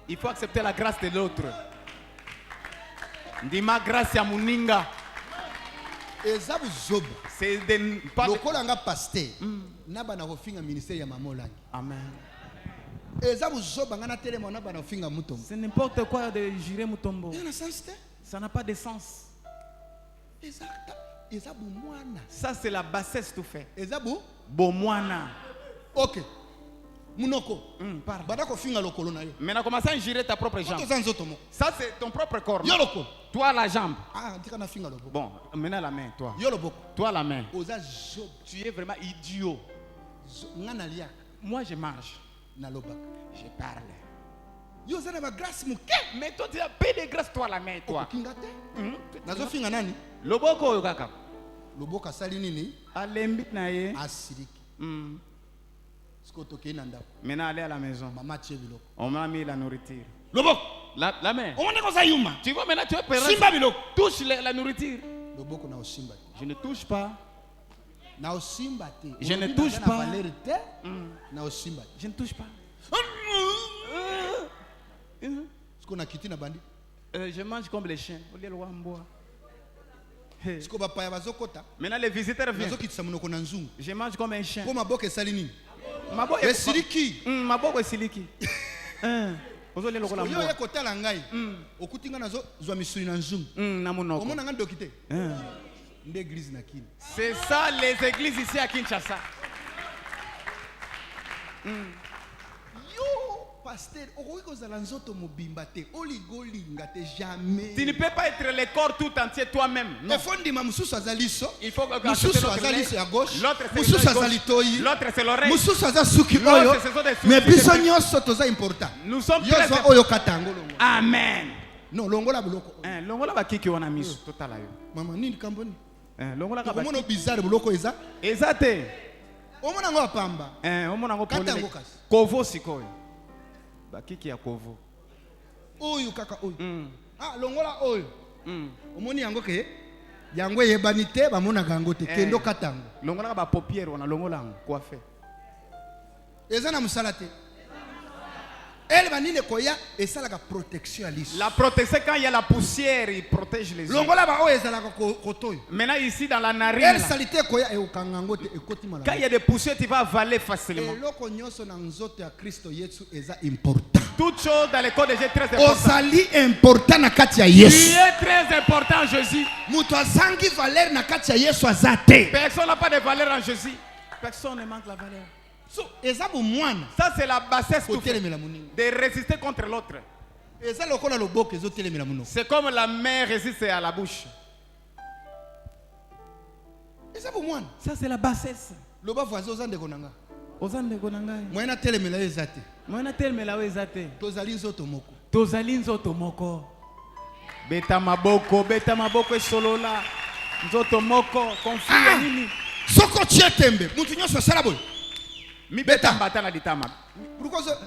Il faut accepter la grâce de l'autre. Ndima grâce ya muninga. C'est des pasteur. Amen. C'est n'importe quoi de jurer Mutombo. Ça n'a pas de sens. Ça c'est la bassesse tout fait. Bomwana. Ok. Maintenant commence à injurer ta propre jambe. Ça c'est ton propre corps. Toi la jambe. Bon, maintenant la main, toi. Toi la main. Tu es vraiment idiot. Moi je marche. Je parle. Mais toi tu as peu de grâce, toi la main, toi. Loboko yo kaka. Loboko sali nini? Alembi na ye. Asiriki. Maintenant aller à la maison. On m'a mis la nourriture. La main. Tu vois maintenant tu vas perdre. Touche la nourriture. Je ne touche pas. Je ne touche pas. Je ne touche pas. Je mange comme les chiens. Maintenant les visiteurs viennent. Je mange comme un chien. Maboko esiliki. Maboko esiliki. Ozo le lokola mbo. Yo ekotala ngai. Okutinga nazo zwa misuni na nzungu. Na monoko. Omona nga ndokite. L'église na Kini. C'est ça les églises ici à Kinshasa. Pasteur, jamais. Tu ne peux pas être le corps tout entier toi-même. Il faut que l'autre c'est l'oreille. Mais important. Nous sommes très... Amen. Non, longola buloko. Longola ba kiki wana miso totala yo. Mama nini kamboni? Longola ka ba. Omono bizarre buloko eza? Ezate. Omona ngo pamba. Omona ngo polele. Kata ngo kasi. Kovo sikoyo. Ba kiki ya kovo. Oyo kaka oyo. Ah longola oyo. Omoni yango ke yango yebanite ba mona gango te kendo katango. Longola ba paupière wana longola ngo coiffer. Eza na musala te. Elle va nine koya et ça la protection à l'issue. La protection quand il y a la poussière, il protège les yeux. Longola ba o ezala ko kotoyo. Maintenant ici dans la narine. Elle salité koya e okangango te ekoti mala. Quand il y a des poussières, tu vas avaler facilement. Eloko nyonso na nzoto ya Kristo Yesu eza important. Toute chose dans le corps de Jésus est très important. Ozali important na kati ya Yesu. Tu es très important en Jésus. Muto azangi valeur na kati ya Yesu azate. Personne n'a pas de valeur en Jésus. Personne ne manque la valeur. So, ça c'est la bassesse de résister contre l'autre. C'est comme la main résiste à la bouche. Ça c'est la bassesse. Tozali nzoto moko. Beta maboko esolola. Nzoto moko confie nini. Soko tietembe, mutu nyonso sala boy. Mi beta mbata na ditama. Pourquoi ça?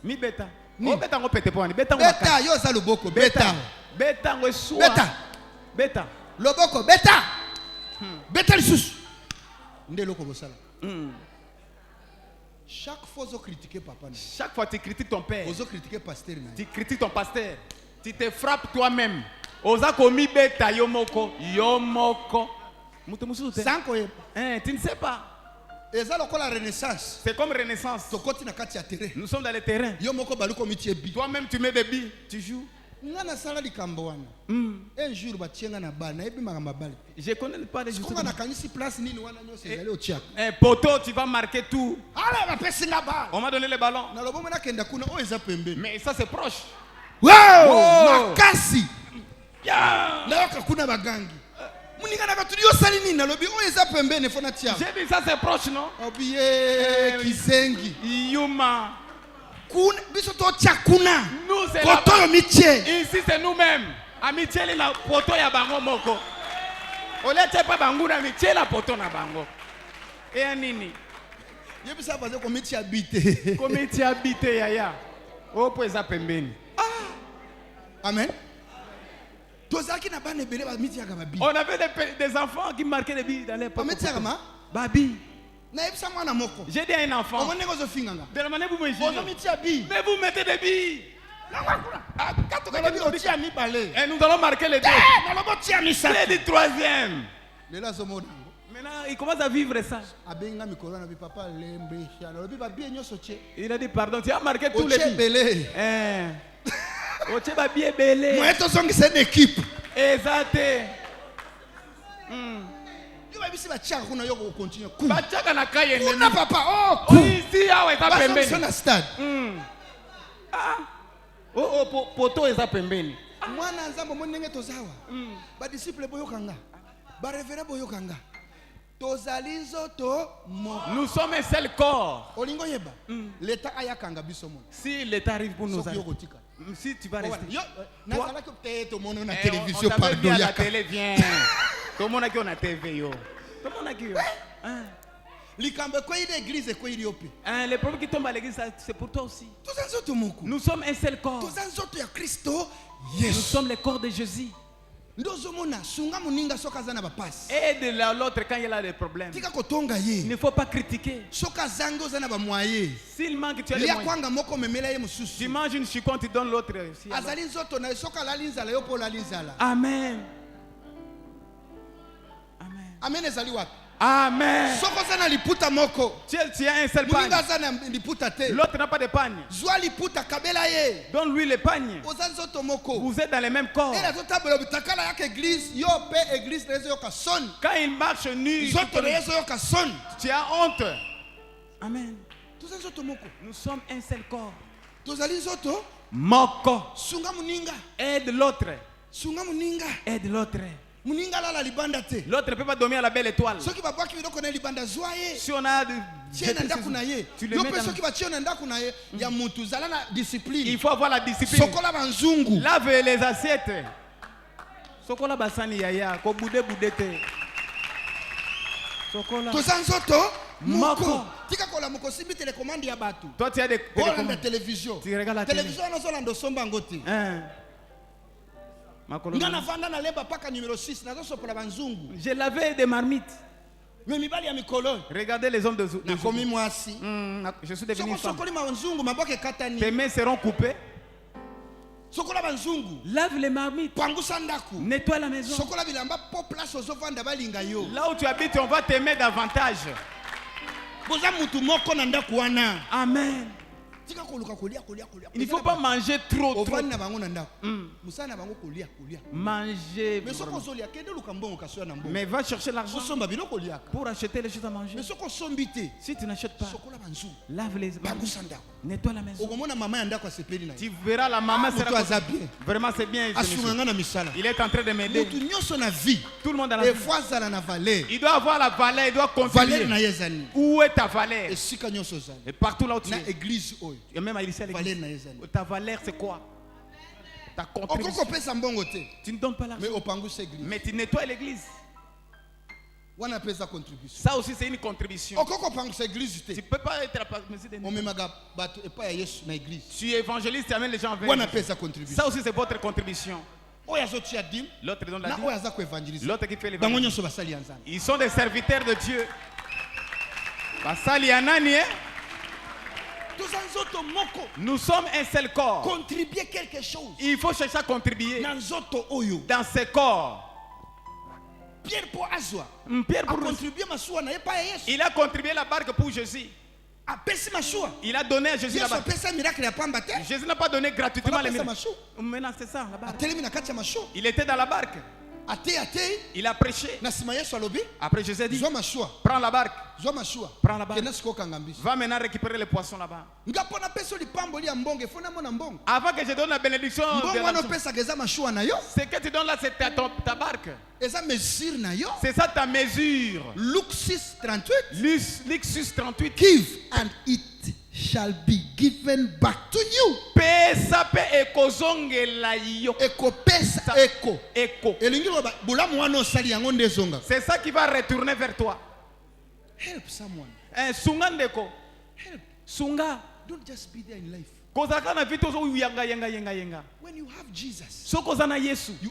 Mi beta. O beta ngo pete poni. Beta ngo. Beta yo za loboko. Beta. Beta ngo esua. Beta. Beta. Loboko beta. Beta lisusu. Nde loko bosala. Chaque fois vous critiquez papa. Chaque fois tu critiques ton père. Vous critiquez pasteur. Tu critiques ton pasteur. Tu te frappes toi-même. Oza komi beta yomoko. Yomoko. Mutu musu te. Sanko ye. Tu ne sais pas. C'est comme Renaissance. Nous sommes dans le terrain. Toi-même tu mets des billes, tu joues. Un jour, je connais pas les choses. Un poteau, tu vas marquer tout. On m'a donné le ballon. Mais ça c'est proche. Wow! J'ai dit ça c'est proche non? Yuma. Nous c'est là. Ici c'est nous-mêmes. Amitié la poto ya bango moko. Ole tepa bango na amitié la poto na bango. Et nini? Yebisa baze komiti habité. Komiti habité yaya. Opo eza pembeni. Amen. On avait des enfants qui marquaient des billes dans les poches. Babi. J'ai dit à un enfant. De la manière que vous me gérez. Mais vous mettez des billes. Et nous allons marquer les deux. C'est le troisième. Maintenant, il commence à vivre ça. Il a dit pardon, tu as marqué tous les billes. C'est une équipe. Exact. Papa, oh, poto eza pembeni. Mwana nzambo monenge tozawa. Ba disciple boyokanga. Ba révérend boyokanga. Tozali nzoto moko. Nous sommes un seul corps. Olingo yeba. L'état ayakanga biso mon. Si l'état arrive pour nous. Si tu vas rester. On a télévision pardon ya la télé vient. Tout le monde a qui on a TV yo. Tout le monde a qui yo. Les problèmes qui tombent à l'église, c'est pour toi aussi. Nous sommes un seul corps. Nous sommes le corps de Jésus. Aide l'autre quand il a des problèmes. Il ne faut pas critiquer. S'il manque, tu as les moyens. Tu manges une chicon, tu donnes l'autre. Amen. Amen. Amen. Tu as un seul pagne. L'autre n'a pas de pagne. Donne-lui le pagne. Vous êtes dans le même corps. Quand il marche nu, tu as honte. Amen. Nous sommes un seul corps. Moko. Aide l'autre. Aide l'autre. L'autre ne peut pas dormir à la belle étoile. Si on a tu le mets il faut avoir la discipline. Lave les assiettes. Sokola basani yaya ko bude budete. Sokola. Moko. Tika kola moko simbi télécommande ya batu. Toi tu as des télévisions. Tu regardes la télévision na zolando somba ngoti. Ngana vanda na leba paka numéro 6 na zo pour banzungu. Je lavais des marmites. Mais mibali ya mikolo. Regardez les hommes de na komi mwasi. Je suis devenu femme. Sokoli manzungu maboke katani. Tes mains seront coupées. Sokola banzungu. Lave les marmites. Pangusa ndaku. Nettoie la maison. Sokola bilamba po place ozo vanda balinga yo. Là où tu habites, on va t'aimer davantage. Boza mutu moko na ndaku wana. Amen. Il ne faut pas manger trop. Manger. Mais va chercher l'argent pour acheter les choses à manger. Si tu n'achètes pas, lave les mains. Nettoie la maison. Tu verras la maman sera bien. Vraiment c'est bien. Il est en train de m'aider. Tout le monde a la vie. Il doit avoir la valeur, il doit contribuer. Où est ta valeur? Et partout là où tu es. Et même à l'église, ta valeur c'est quoi? Ta contribution. Tu ne donnes pas l'argent, mais tu nettoies l'église. Ça aussi c'est une contribution. Tu ne peux pas être tu es évangéliste, tu amènes les gens vers. Ça aussi c'est votre contribution. L'autre donne la dîme. L'autre qui fait l'évangile. Ils sont des serviteurs de Dieu. Nous sommes un seul corps. Contribuer quelque chose. Il faut chercher à contribuer dans ce corps. Pierre pour Azwa. Pierre pour contribuer il a contribué la barque pour Jésus. Il a donné à Jésus la barque. Jésus n'a pas donné gratuitement les miracles. Maintenant c'est ça la barque. Il était dans la barque. Il a prêché. Après Jésus a dit prends la barque. Prends la barque. Va maintenant récupérer les poissons là-bas. Avant que je donne la bénédiction, c'est que tu donnes là, c'est ta barque. C'est ça ta mesure. Luc 6, 38. Luc 6, 38. Give and it shall be given back to you. Pesa pe ekozongela yo. Eko pesa eko. Eko. C'est ça qui va retourner vers toi. Help someone. Sungandeko. Help. Sunga. Don't just be there in life. When you have Jesus, you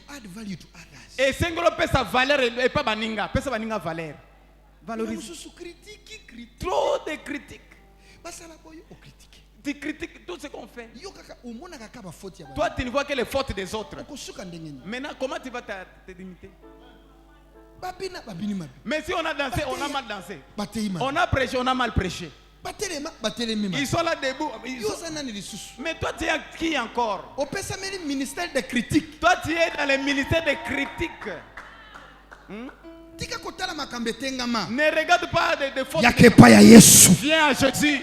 add value to others. Et sengolo pesa valeur et pas baninga. Pesa baninga valeur. Valorise. Trop de critiques. Tu critiques tout ce qu'on fait. Toi, tu ne vois que les fautes des autres. Maintenant, comment tu vas te limiter? Mais si on a dansé, on a mal dansé. On a prêché, on a mal prêché. Ils sont là debout. Mais toi, tu es qui encore? Ministère de critique. Toi, tu es dans le ministère de critique. Ne regarde pas de fautes. Viens à Jésus.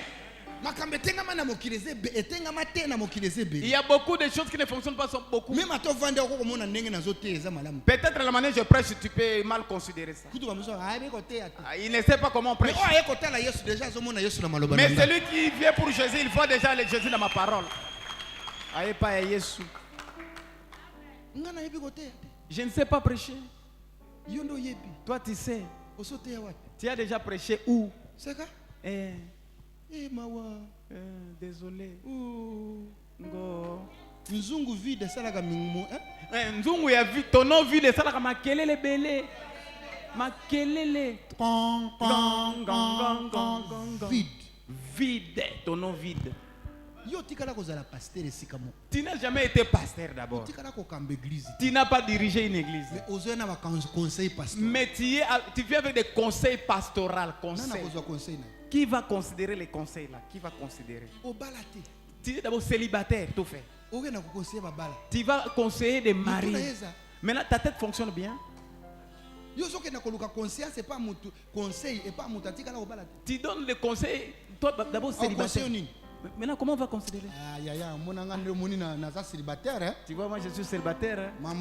Il y a beaucoup de choses qui ne fonctionnent pas, sont beaucoup. Peut-être la manière dont je prêche, tu peux mal considérer ça. Il ne sait pas comment on prêche. Mais celui qui vient pour Jésus, il voit déjà le Jésus dans ma parole. Je ne sais pas prêcher. Toi, tu sais. Tu as déjà prêché où? Désolé. Nzungu vide salaka mingumo. Nzungu ya vide, ton nom vide salaka makelele belé. Makelele. Vide. Vide, ton nom vide. Yo tikala kozala pasteur esikamo. Tu n'as jamais été pasteur d'abord. Tu n'as pas dirigé une église. Mais tu viens avec des conseils pastoraux. Qui va considérer les conseils là? Qui va considérer? Tu es d'abord célibataire, tout fait. Tu vas conseiller des maris. Maintenant, ta tête fonctionne bien. Tu donnes les conseils. Toi, d'abord célibataire. Maintenant, comment on va considérer? Tu vois, moi je suis célibataire. Moi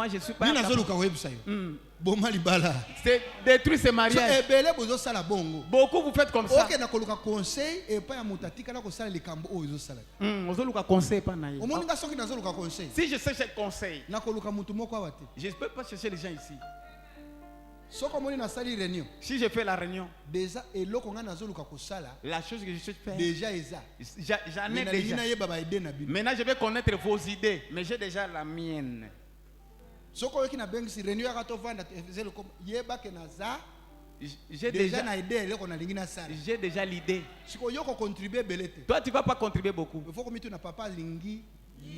je suis pas. C'est détruire ce mariage. Beaucoup vous faites comme ça. Si je sais ce conseil, je ne peux pas chercher les gens ici. Si je fais la réunion, la chose que je suis faire, j'en ai déjà. Maintenant je vais connaître vos idées, mais j'ai déjà la mienne. J'ai déjà l'idée. Toi tu ne vas pas contribuer beaucoup.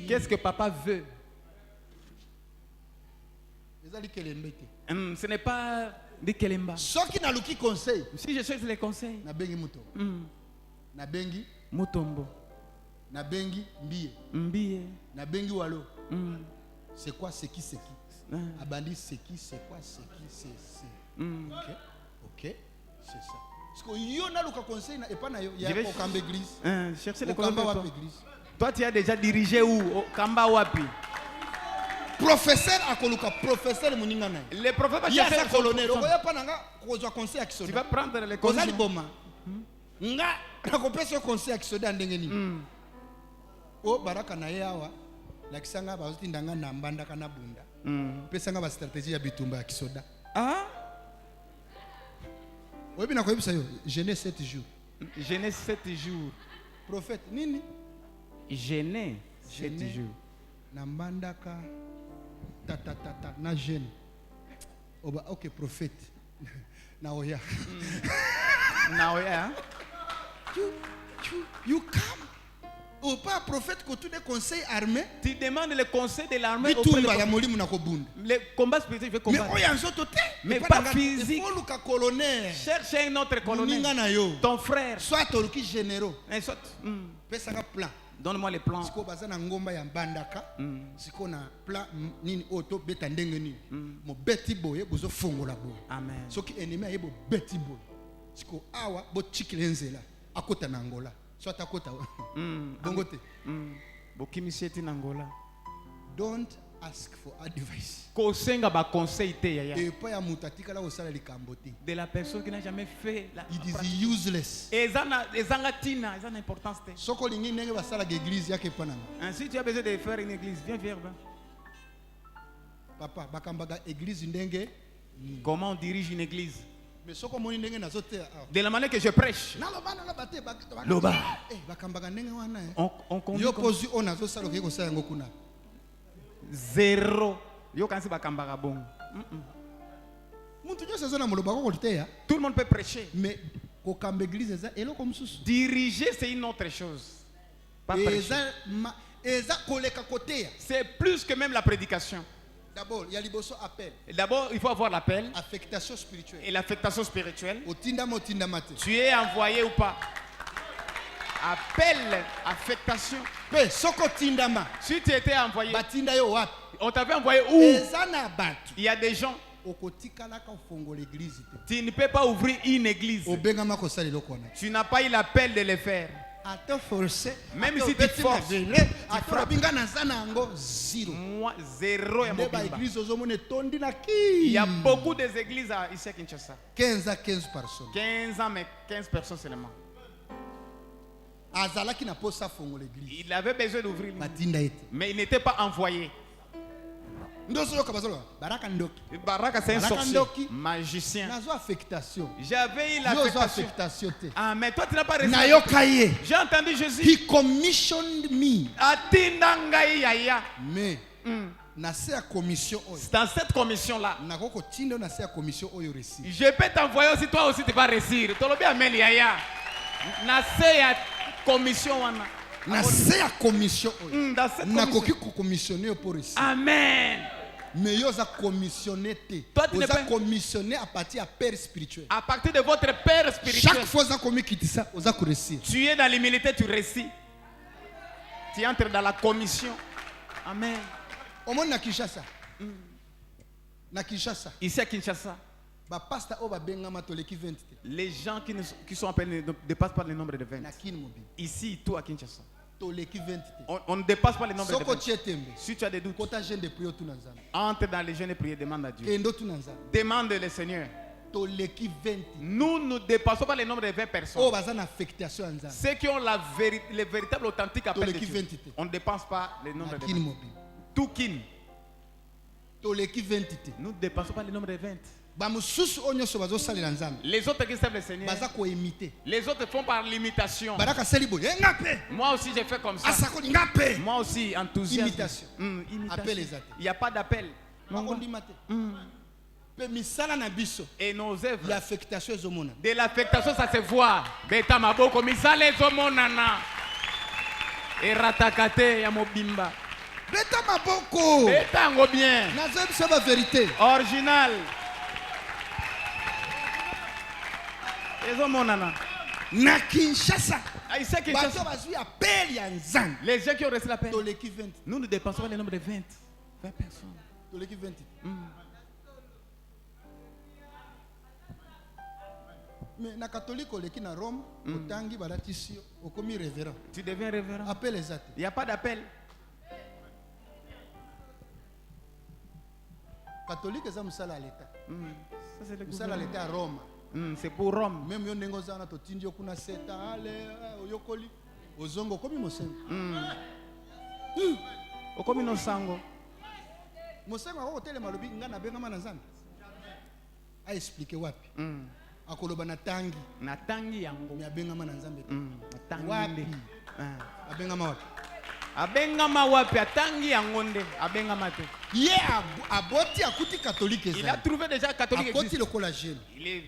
Qu'est-ce que papa veut? Ce n'est pas de Kelemba. Si je cherche les conseils, Mutombo, Mbie, c'est quoi, c'est qui, Abandi, c'est qui, c'est quoi, c'est qui, c'est. Ok, c'est ça. Parce que yo na luka conseil na epana yo ya ko kamba église. Chercher les conseils. Toi tu as déjà dirigé où? Au Kamba wapi? Professeur akoluka, professeur muninga na. Les prophètes va chercher le colonel. Oya pananga kozwa conseil akisoda. Tu vas prendre les conseils. Kozali boma. Nga nakopesa conseil akisoda ndenge nini? O baraka na yawa. Lakisanga bazotindanga na mbanda kana bunda. Pesanga ba stratégie ya bitumba ya kisoda. Oui, bien quoi ça yo? Jeûner 7 jours. Jeûner 7 jours. Prophète nini? Jeûner 7 jours. Na mbandaka ta na jeûne. Oba OK prophète. Na oya. Na oya. You come. Ou pas prophète que tous les conseils armés. Tu demandes le conseil de l'armée. Les combats spirituels, je vais combattre. Mais pas physique. Cherche un autre colonel. Ton frère. Soit tu généraux. Soit. Plan. Donne-moi les plans. Si on a ngomba ya bandaka, si on a plan nini auto beta ndenge ni, mo beti boye bozo fongola boye. Amen. So ki ennemi ayebo beti boye. Si ko awa bo chikilenzela akota na Angola. Soit à côté. Don't ask for advice. De la personne qui n'a jamais fait la it is useless. Si tu as besoin de faire une église, viens vers moi. Papa, bakambaga église ndenge. Comment on dirige une église? De la manière que je prêche. Loba. On conduit zéro. Yo kansi bakambaka bon. Tout le monde peut prêcher. Mais diriger c'est une autre chose. Pas prêcher. C'est plus que même la prédication. D'abord, il y a l'ibosso appel. D'abord, il faut avoir l'appel. Affectation spirituelle. Et l'affectation spirituelle. Tu es envoyé ou pas? Appel, affectation. Si tu étais envoyé, on t'avait envoyé où? Il y a des gens. Tu ne peux pas ouvrir une église. Tu n'as pas eu l'appel de le faire. Même si tu forces, moi, zéro. Il y a beaucoup d'églises ici à Kinshasa. 15 personnes. 15 ans, mais 15 personnes seulement. Il avait besoin d'ouvrir, mais il n'était pas envoyé. Baraka, c'est un sorcier, magicien. J'avais eu l'affectation. Ah, mais toi tu n'as pas reçu. J'ai entendu Jésus. He commissioned me. Mais dans cette commission là, je peux t'envoyer aussi, toi aussi tu vas réussir. Amen. Mais vous avez commissionné. Vous avez commissionné à partir de père spirituel. À partir de votre père spirituel. Chaque fois que vous avez réussi. Tu es dans l'humilité, tu réussis. Tu entres dans la commission. Amen. Au monde na Kinshasa. Na Kinshasa. Ici à Kinshasa. Les gens qui sont appelés ne dépassent pas le nombre de 20. Ici, tout à Kinshasa. On ne dépasse pas le nombre de 20. Si tu as des doutes, entre dans les jeunes et prie, demande à Dieu. Demande le Seigneur. Nous ne dépassons pas le nombre de 20 personnes. Ceux qui ont le véritable authentique appel de Dieu. On ne dépasse pas le nombre de 20. Tout kin. Nous ne dépassons pas le nombre de 20. Les autres qui servent le Seigneur, les autres font par l'imitation. Moi aussi j'ai fait comme ça. Moi aussi enthousiasme. Imitation. Il n'y a pas d'appel. Et nos œuvres, de l'affectation ça se voit. Beta maboko misala ezomonana. Eratakate ya mobimba. Beta maboko. Beta ngo bien. C'est la vérité. Original. Na Kinshasa, les gens qui ont reçu l'appel, nous ne dépensons pas le nombre de 20 personnes. Mais na catholique oleki na Rome, otangi balatisi okomi révérend. Tu deviens révérend. Appel les athées. Il n'y a pas d'appel. Catholique c'est musala à l'état. Musala à l'état à Rome. C'est pour Rome. Même yo ndenge ozana to tindi okuna seta ale oyokoli ozongo komi mosengo. Okomi no sango. Mosengo ako tele malobi ngana benga mana nzambe. A expliquer wapi. Akoloba na tangi. Na tangi yango. Mi abenga mana nzambe. Na tangi wapi. Abenga ma wapi. Abenga ma wapi atangi yango nde abenga ma te. Aboti akuti catholique. Il a trouvé déjà catholique. Akoti le collagène.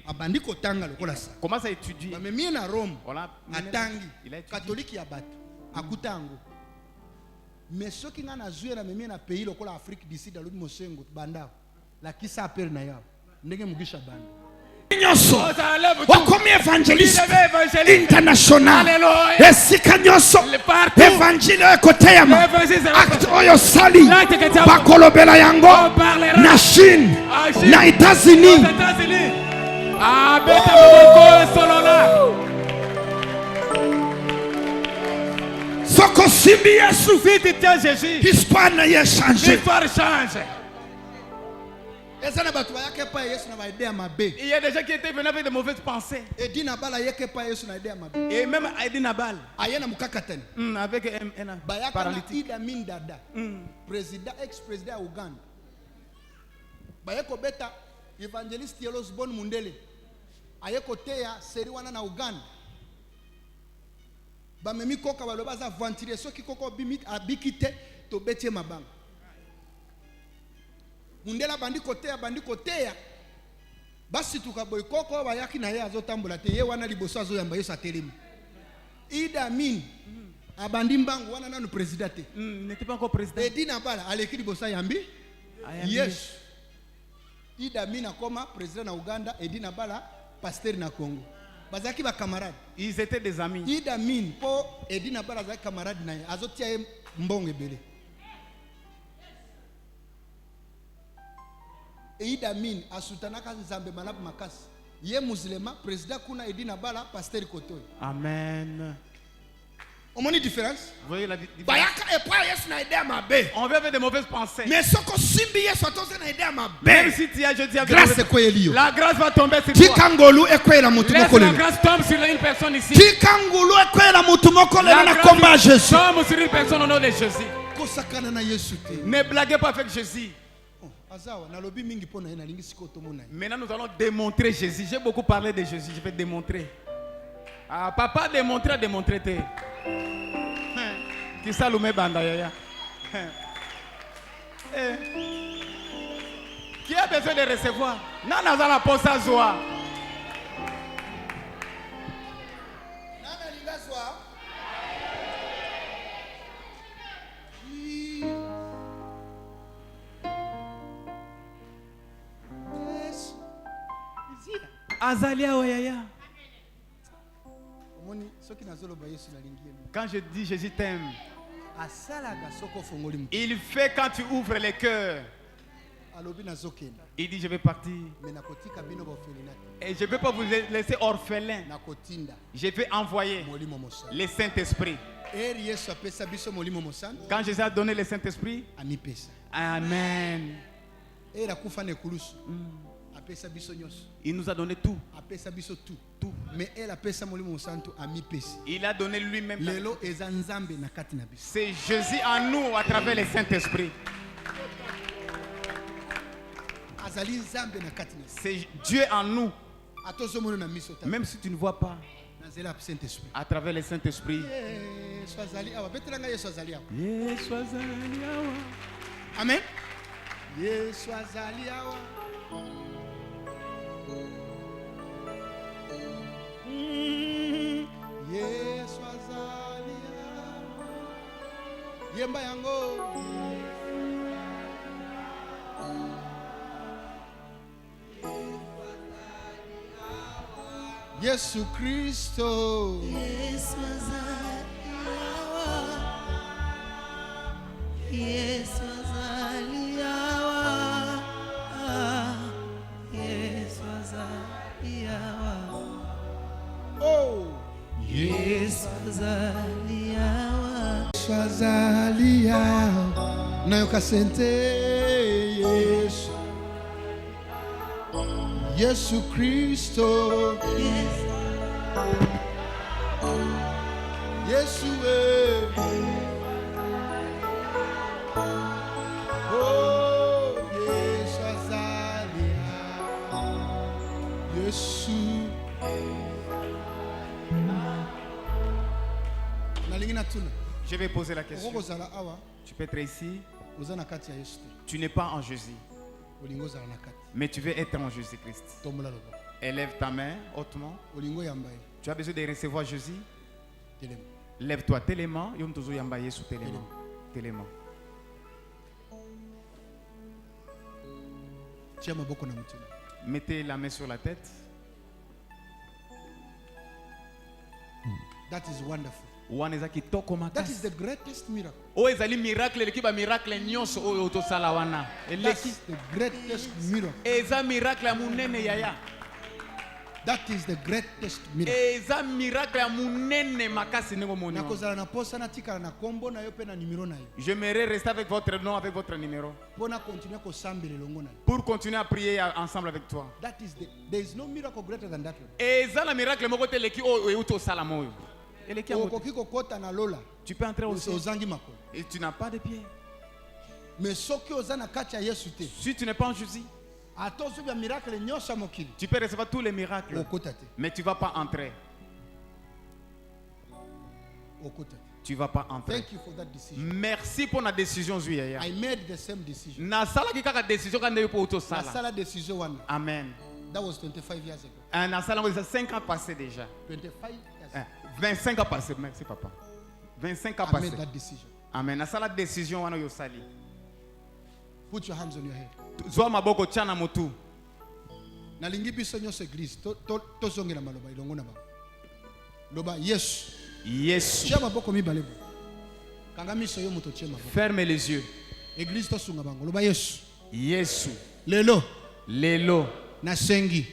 Abandi kotanga le kola sa. Commence à étudier. Mais mi na Rome. Voilà. Atangi. Catholique ya bato. Akutango. Mais ceux qui n'ont pas joué dans le pays, le Afrique d'ici, dans le Mosengo, Banda, la qui s'appelle Naya, Nege Mugisha Banda. Comme évangéliste international, évangile côté acte oyo sali bakolobela yango na Chine na États-Unis. Soko simbi Yesu, histoire na ye changé. Il y a des gens qui étaient venus avec de mauvaises pensées. Et même Edi Nabal. Avec un paralytique. Ex-président Ouganda. Bayeko beta évangéliste Yelos Bon Mundele. Ayeko teya seriwana na Ouganda. Bamemi koka baloba za ventilier soki koko bimit abikite to betie mabanga. Mundela bandi kotea basi tukaboy koko bayaki na ye azotambola te ye wana liboso azoyamba Yesu atelemi. Idi Amin abandi mbangu wana nanu président te. N'était pas encore président. Edi Nabala aleki liboso yambi. Yes. Idi Amin akoma président na Uganda, Edi Nabala pasteur na Congo. Bazaki ba camarades. Ils étaient des amis. Idi Amin po Edi Nabala za camarade na ye azotia ye mbongo ebele. Idi Amin asutanaka nzambe manabu makasi. Ye musulman président kuna Edi Nabala pasteur Kotoy. Amen. On m'a dit différence. Vous voyez la différence? On veut avec de mauvaises pensées. Mais ce qu'on simbi même si tu as jeté grâce de quoi la grâce va tomber sur toi. Laisse la grâce tombe sur une personne ici. La grâce tombe sur une personne au nom de Jésus. Ne blaguez pas avec Jésus. Maintenant nous allons démontrer Jésus. J'ai beaucoup parlé de Jésus. Je vais démontrer. Ah, papa démontrer. Qui s'allume banda yaya. Qui a besoin de recevoir? Nana za la posa zoa. Nana linga zoa. Yes. Azalia oyaya. Quand je dis Jésus t'aime, il fait quand tu ouvres les cœurs. Il dit je vais partir. Et je ne vais pas vous laisser orphelins. Je vais envoyer le Saint-Esprit. Quand Jésus a donné le Saint-Esprit, Amen. Il nous a donné tout. Tout. Il a donné lui-même. C'est Jésus en nous à travers le Saint-Esprit. C'est Dieu en nous. Même si tu ne vois pas, à travers le Saint-Esprit. Amen. Yemba yango Yesu Kristo Yesu azaliawa Yesu azaliawa Oh Yesu azaliawa Swazaliawa Nayoka sente Yesu Yesu Kristo Yesu Oh Yesu azaliawa Yesu Je vais poser la question. Tu peux être ici. Tu n'es pas en Jésus. Mais tu veux être en Jésus-Christ. Élève ta main hautement. Tu as besoin de recevoir Jésus. Lève-toi tellement. Mettez la main sur la tête. That is wonderful. That is the greatest miracle. That is the greatest miracle. That is the greatest miracle. J'aimerais rester avec votre nom, avec votre numéro. Pour continuer à prier ensemble avec toi. There is no miracle greater than that one. Tu peux entrer aussi et tu n'as pas de pied. Mais si tu n'es pas en Jésus, tu peux recevoir tous les miracles, mais tu ne vas pas entrer. Tu ne vas pas entrer. Merci pour la décision. I made the same decision. Amen. That was 25 years ago. 5 ans passés déjà. 25 years. 25 ans passés, merci papa. 25 ans passés. Amen. Na sala décision wana yo sali. Put your hands on your head. Zwa maboko chana mutu. Na lingi biso nyose église to zongela maloba ilongo na ba. Loba Yesu. Yesu. Chia maboko mibalebo. Kanga miso yo muto chia maboko. Ferme les yeux. Église to sunga bango. Loba Yesu. Yesu. Lelo. Nasengi.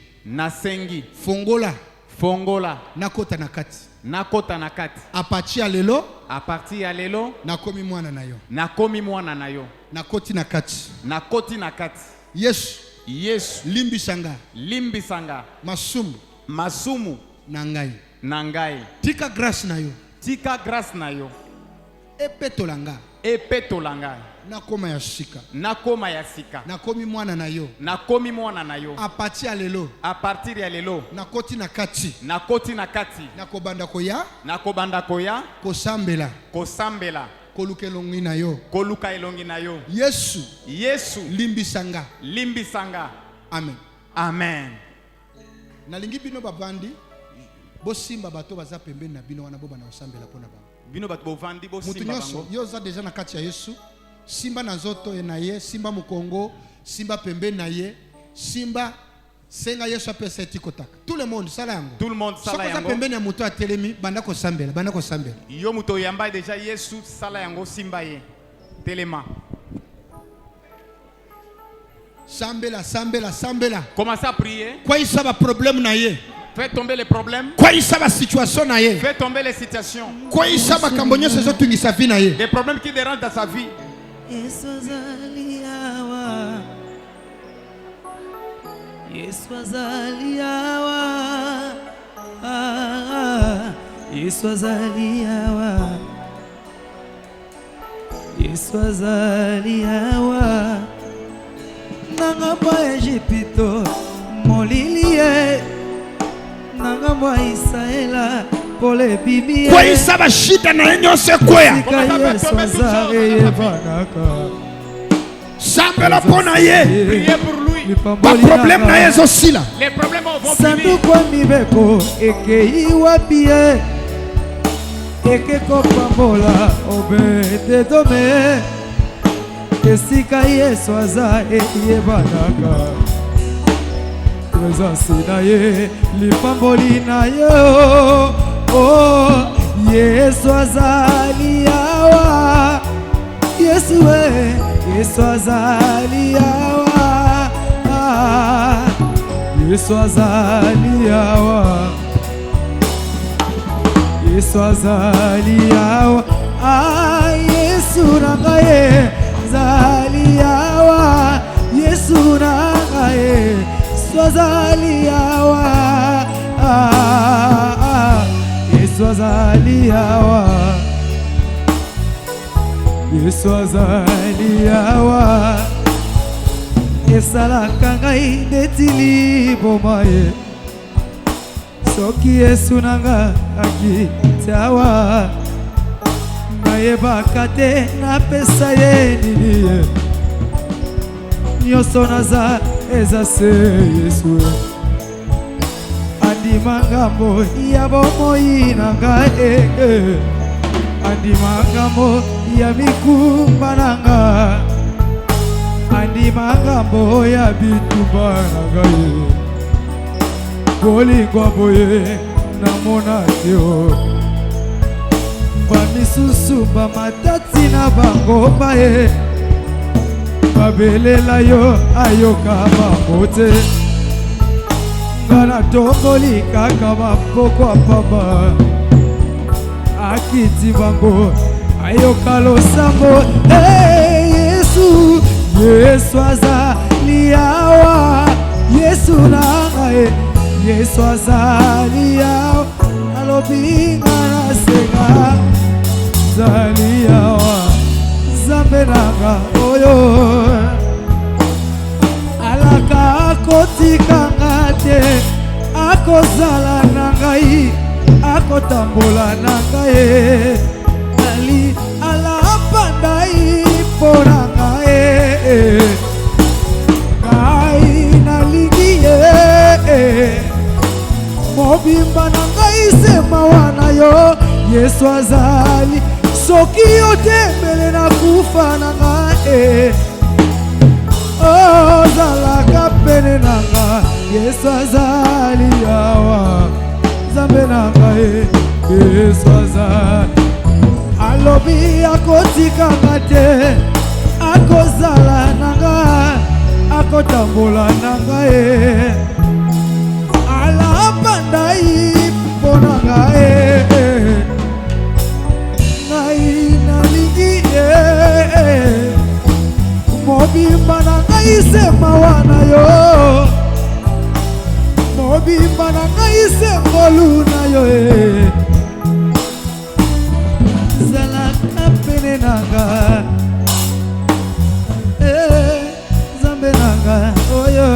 Fongola. Nakota nakati. A partir ya lelo. Nakomi mwana na yo. Nakoti nakati. Yesu. Limbisanga. Masumu. Nangai. Tika grâce na yo. Epetolanga. Nakoma ya sika. Nakomi mwana na yo. A partir ya lelo. Nakoti nakati. Nakobanda koya. Kosambela. Koluka elongi na yo. Yesu. Limbisanga. Amen. Nalingi bino babandi. Bosimba bato baza pembeni na bino wana boba na osambela pona bango. Bino bato bovandi bosimba bango. Yo za deja na kati ya Yesu. Simba na zoto na ye, simba mukongo, simba pembeni na ye, simba senga Yesu apesa etikotaka. Tout le monde sala yango. Sokoza pembeni ya muto atelemi banda ko sambela. Yo muto yamba deja Yesu sala yango simba ye. Telema. Sambela, sambela, sambela. Commencez à prier. Quoi il ça va problème na ye? Faites tomber les problèmes. Quoi il ça va situation na ye? Faites tomber les situations. Quoi il ça va kambonyo sezo tungi sa vie na ye? Des problèmes qui dérangent dans sa vie. Yesu azali awa. Yesu azali awa. Yesu azali awa. Yesu azali awa. Nanga mwa Ejipito molilie. Nanga mwa Israela pole bibi. Kwa isa ba shida na yenyo se kwea. Yesu azali banaka. Sambela pona ye. Priez pour lui. Ba problème na ye aussi là. Les problèmes vont finir. Sanduku mibeko ekei wapie. Eke kopambola obete dome. Esika Yesu aza eyebanaka. Presence na ye lipamboli na yo. Oh, Yesu azali awa. Yesu Yesu azali awa. Yesu azali awa. Yesu azali awa. Yesu nangaye azali awa. Yesu nangaye azali awa. Yesu azali awa. Yesu azali awa. Esalaka ngai netili bomaye. Soki Yesu nanga akitawa. Nayebaka te napesa ye nini. Nyonso naza eza se Yesu. Andima ngambo ya bomoi nanga Andima ngambo ya mikumba nanga. Andima ngambo ya bitumba nanga Bolingo boye namona teo. Bamisusu bamatati na bango bae. Babelela yo ayoka bamote. Ngana tokoli kaka bapoko apaba. Akiti bango ayoka losambo. Hey Yesu, Yesu azali awa. Yesu nangae, Yesu azali awa. Alobi ngana senga azali awa. Zambe nanga oyo. Alaka kotika ngate. Akozala nangai. Akotambola nangai. Ali alapandai pona ngai. Ngai nalingie. Mobimba nangai sema wana yo. Yesu azali. Soki otembele na kufa nanga Oh zalaka pene nanga. Yesu azali awa. Zambe nanga Yesu azali. Alobi akotika ngate. Akozala nanga. Akotambola nanga Alapandai ponanga Mobimba na ngai sema wana yo. Mobimba na ngai sema luna yo Zalaka pene nanga. Zambe nanga oyo.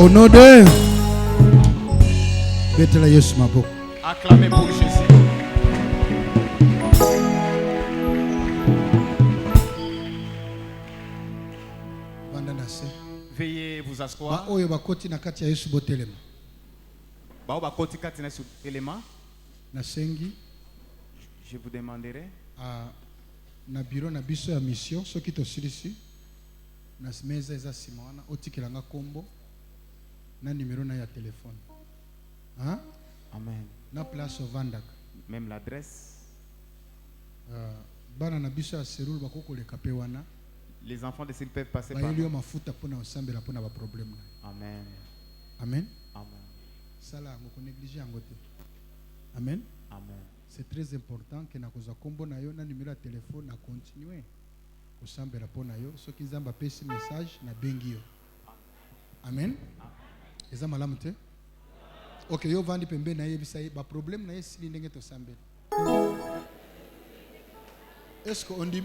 Au nom de Betela Yesu maboko. Acclamez pour Jésus. vous asseoir. Oyo bakoti na kati ya Yesu botelema. Bao bakoti kati na élément. Nasengi. Je vous demanderai. Na bureau na biso ya mission soki to silisi. Na meza eza simana otikelanga kombo na numéro na ya téléphone. Hein? Amen. Na place ovandaka. Même l'adresse. Bana na biso ya serul bakoko le kapé wana. Les enfants de s'ils peuvent passer par. Bayeli yo mafuta pona osambela pona ba problème. Amen. Amen. Amen. Sala ngoko négliger yango te. Amen. Amen. C'est très important que na koza kombo na yo na numéro ya téléphone na continuer kosambela pona yo soki nzamba pesi message na bengi yo. Amen. Eza malamu te. OK, yo vandi pembe na yebisa ba problème na yesi ndenge to sambela. Est-ce qu'on dit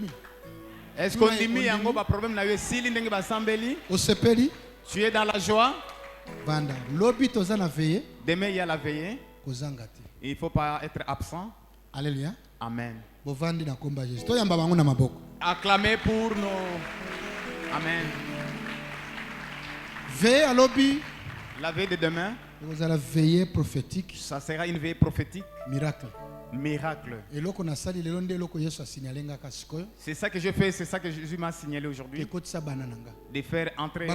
Est-ce qu'on dit yango ba problème na yo sili ndenge ba sambeli? Osepeli? Tu es dans la joie? Vanda. Lobi toza na veillée. Demain il y a la veillée. Kozangati. Il faut pas être absent. Alléluia. Amen. Bovandi na komba Jésus. To yamba bango na maboko. Acclamez pour nos. Amen. Veillée à lobi. La veille de demain. Vous allez veiller prophétique. Ça sera une veille prophétique. Miracle. Miracle. Et loko na sali le londe loko Yesu a signalé nga kasikoyo. C'est ça que je fais, c'est ça que Jésus m'a signalé aujourd'hui. De faire entrer,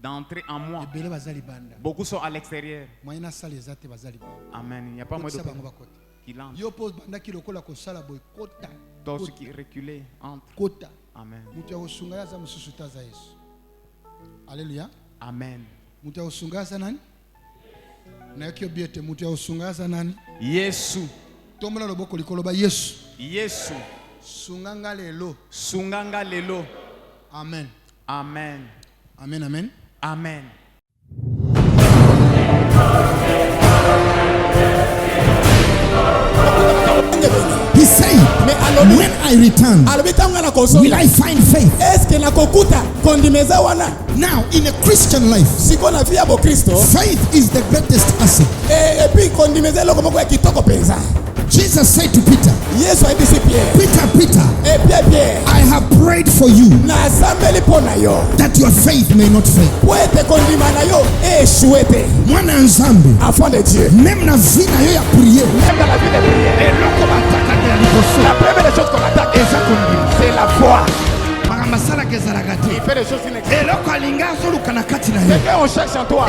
d'entrer en moi. Beaucoup sont à l'extérieur. Amen. Il n'y a pas moins de qui l'entre. Tous ceux qui reculent entrent. Amen. Alléluia. Amen. Yesu. Tombola loboko likolo ba Yesu. Yesu. Sunganga lelo. Sunganga lelo. Amen. Amen. Amen, amen. Amen. He said, when I return, will I find faith? Now, in a Christian life, faith is the greatest asset. Jesus said to Peter, Peter, I have prayed for you that your faith may not fail. Mwana nzambe, même na vie na yo ya prier, la première chose qu'on attaque, c'est la foi. Il fait des choses inexplicables. Ce qu'on cherche en toi,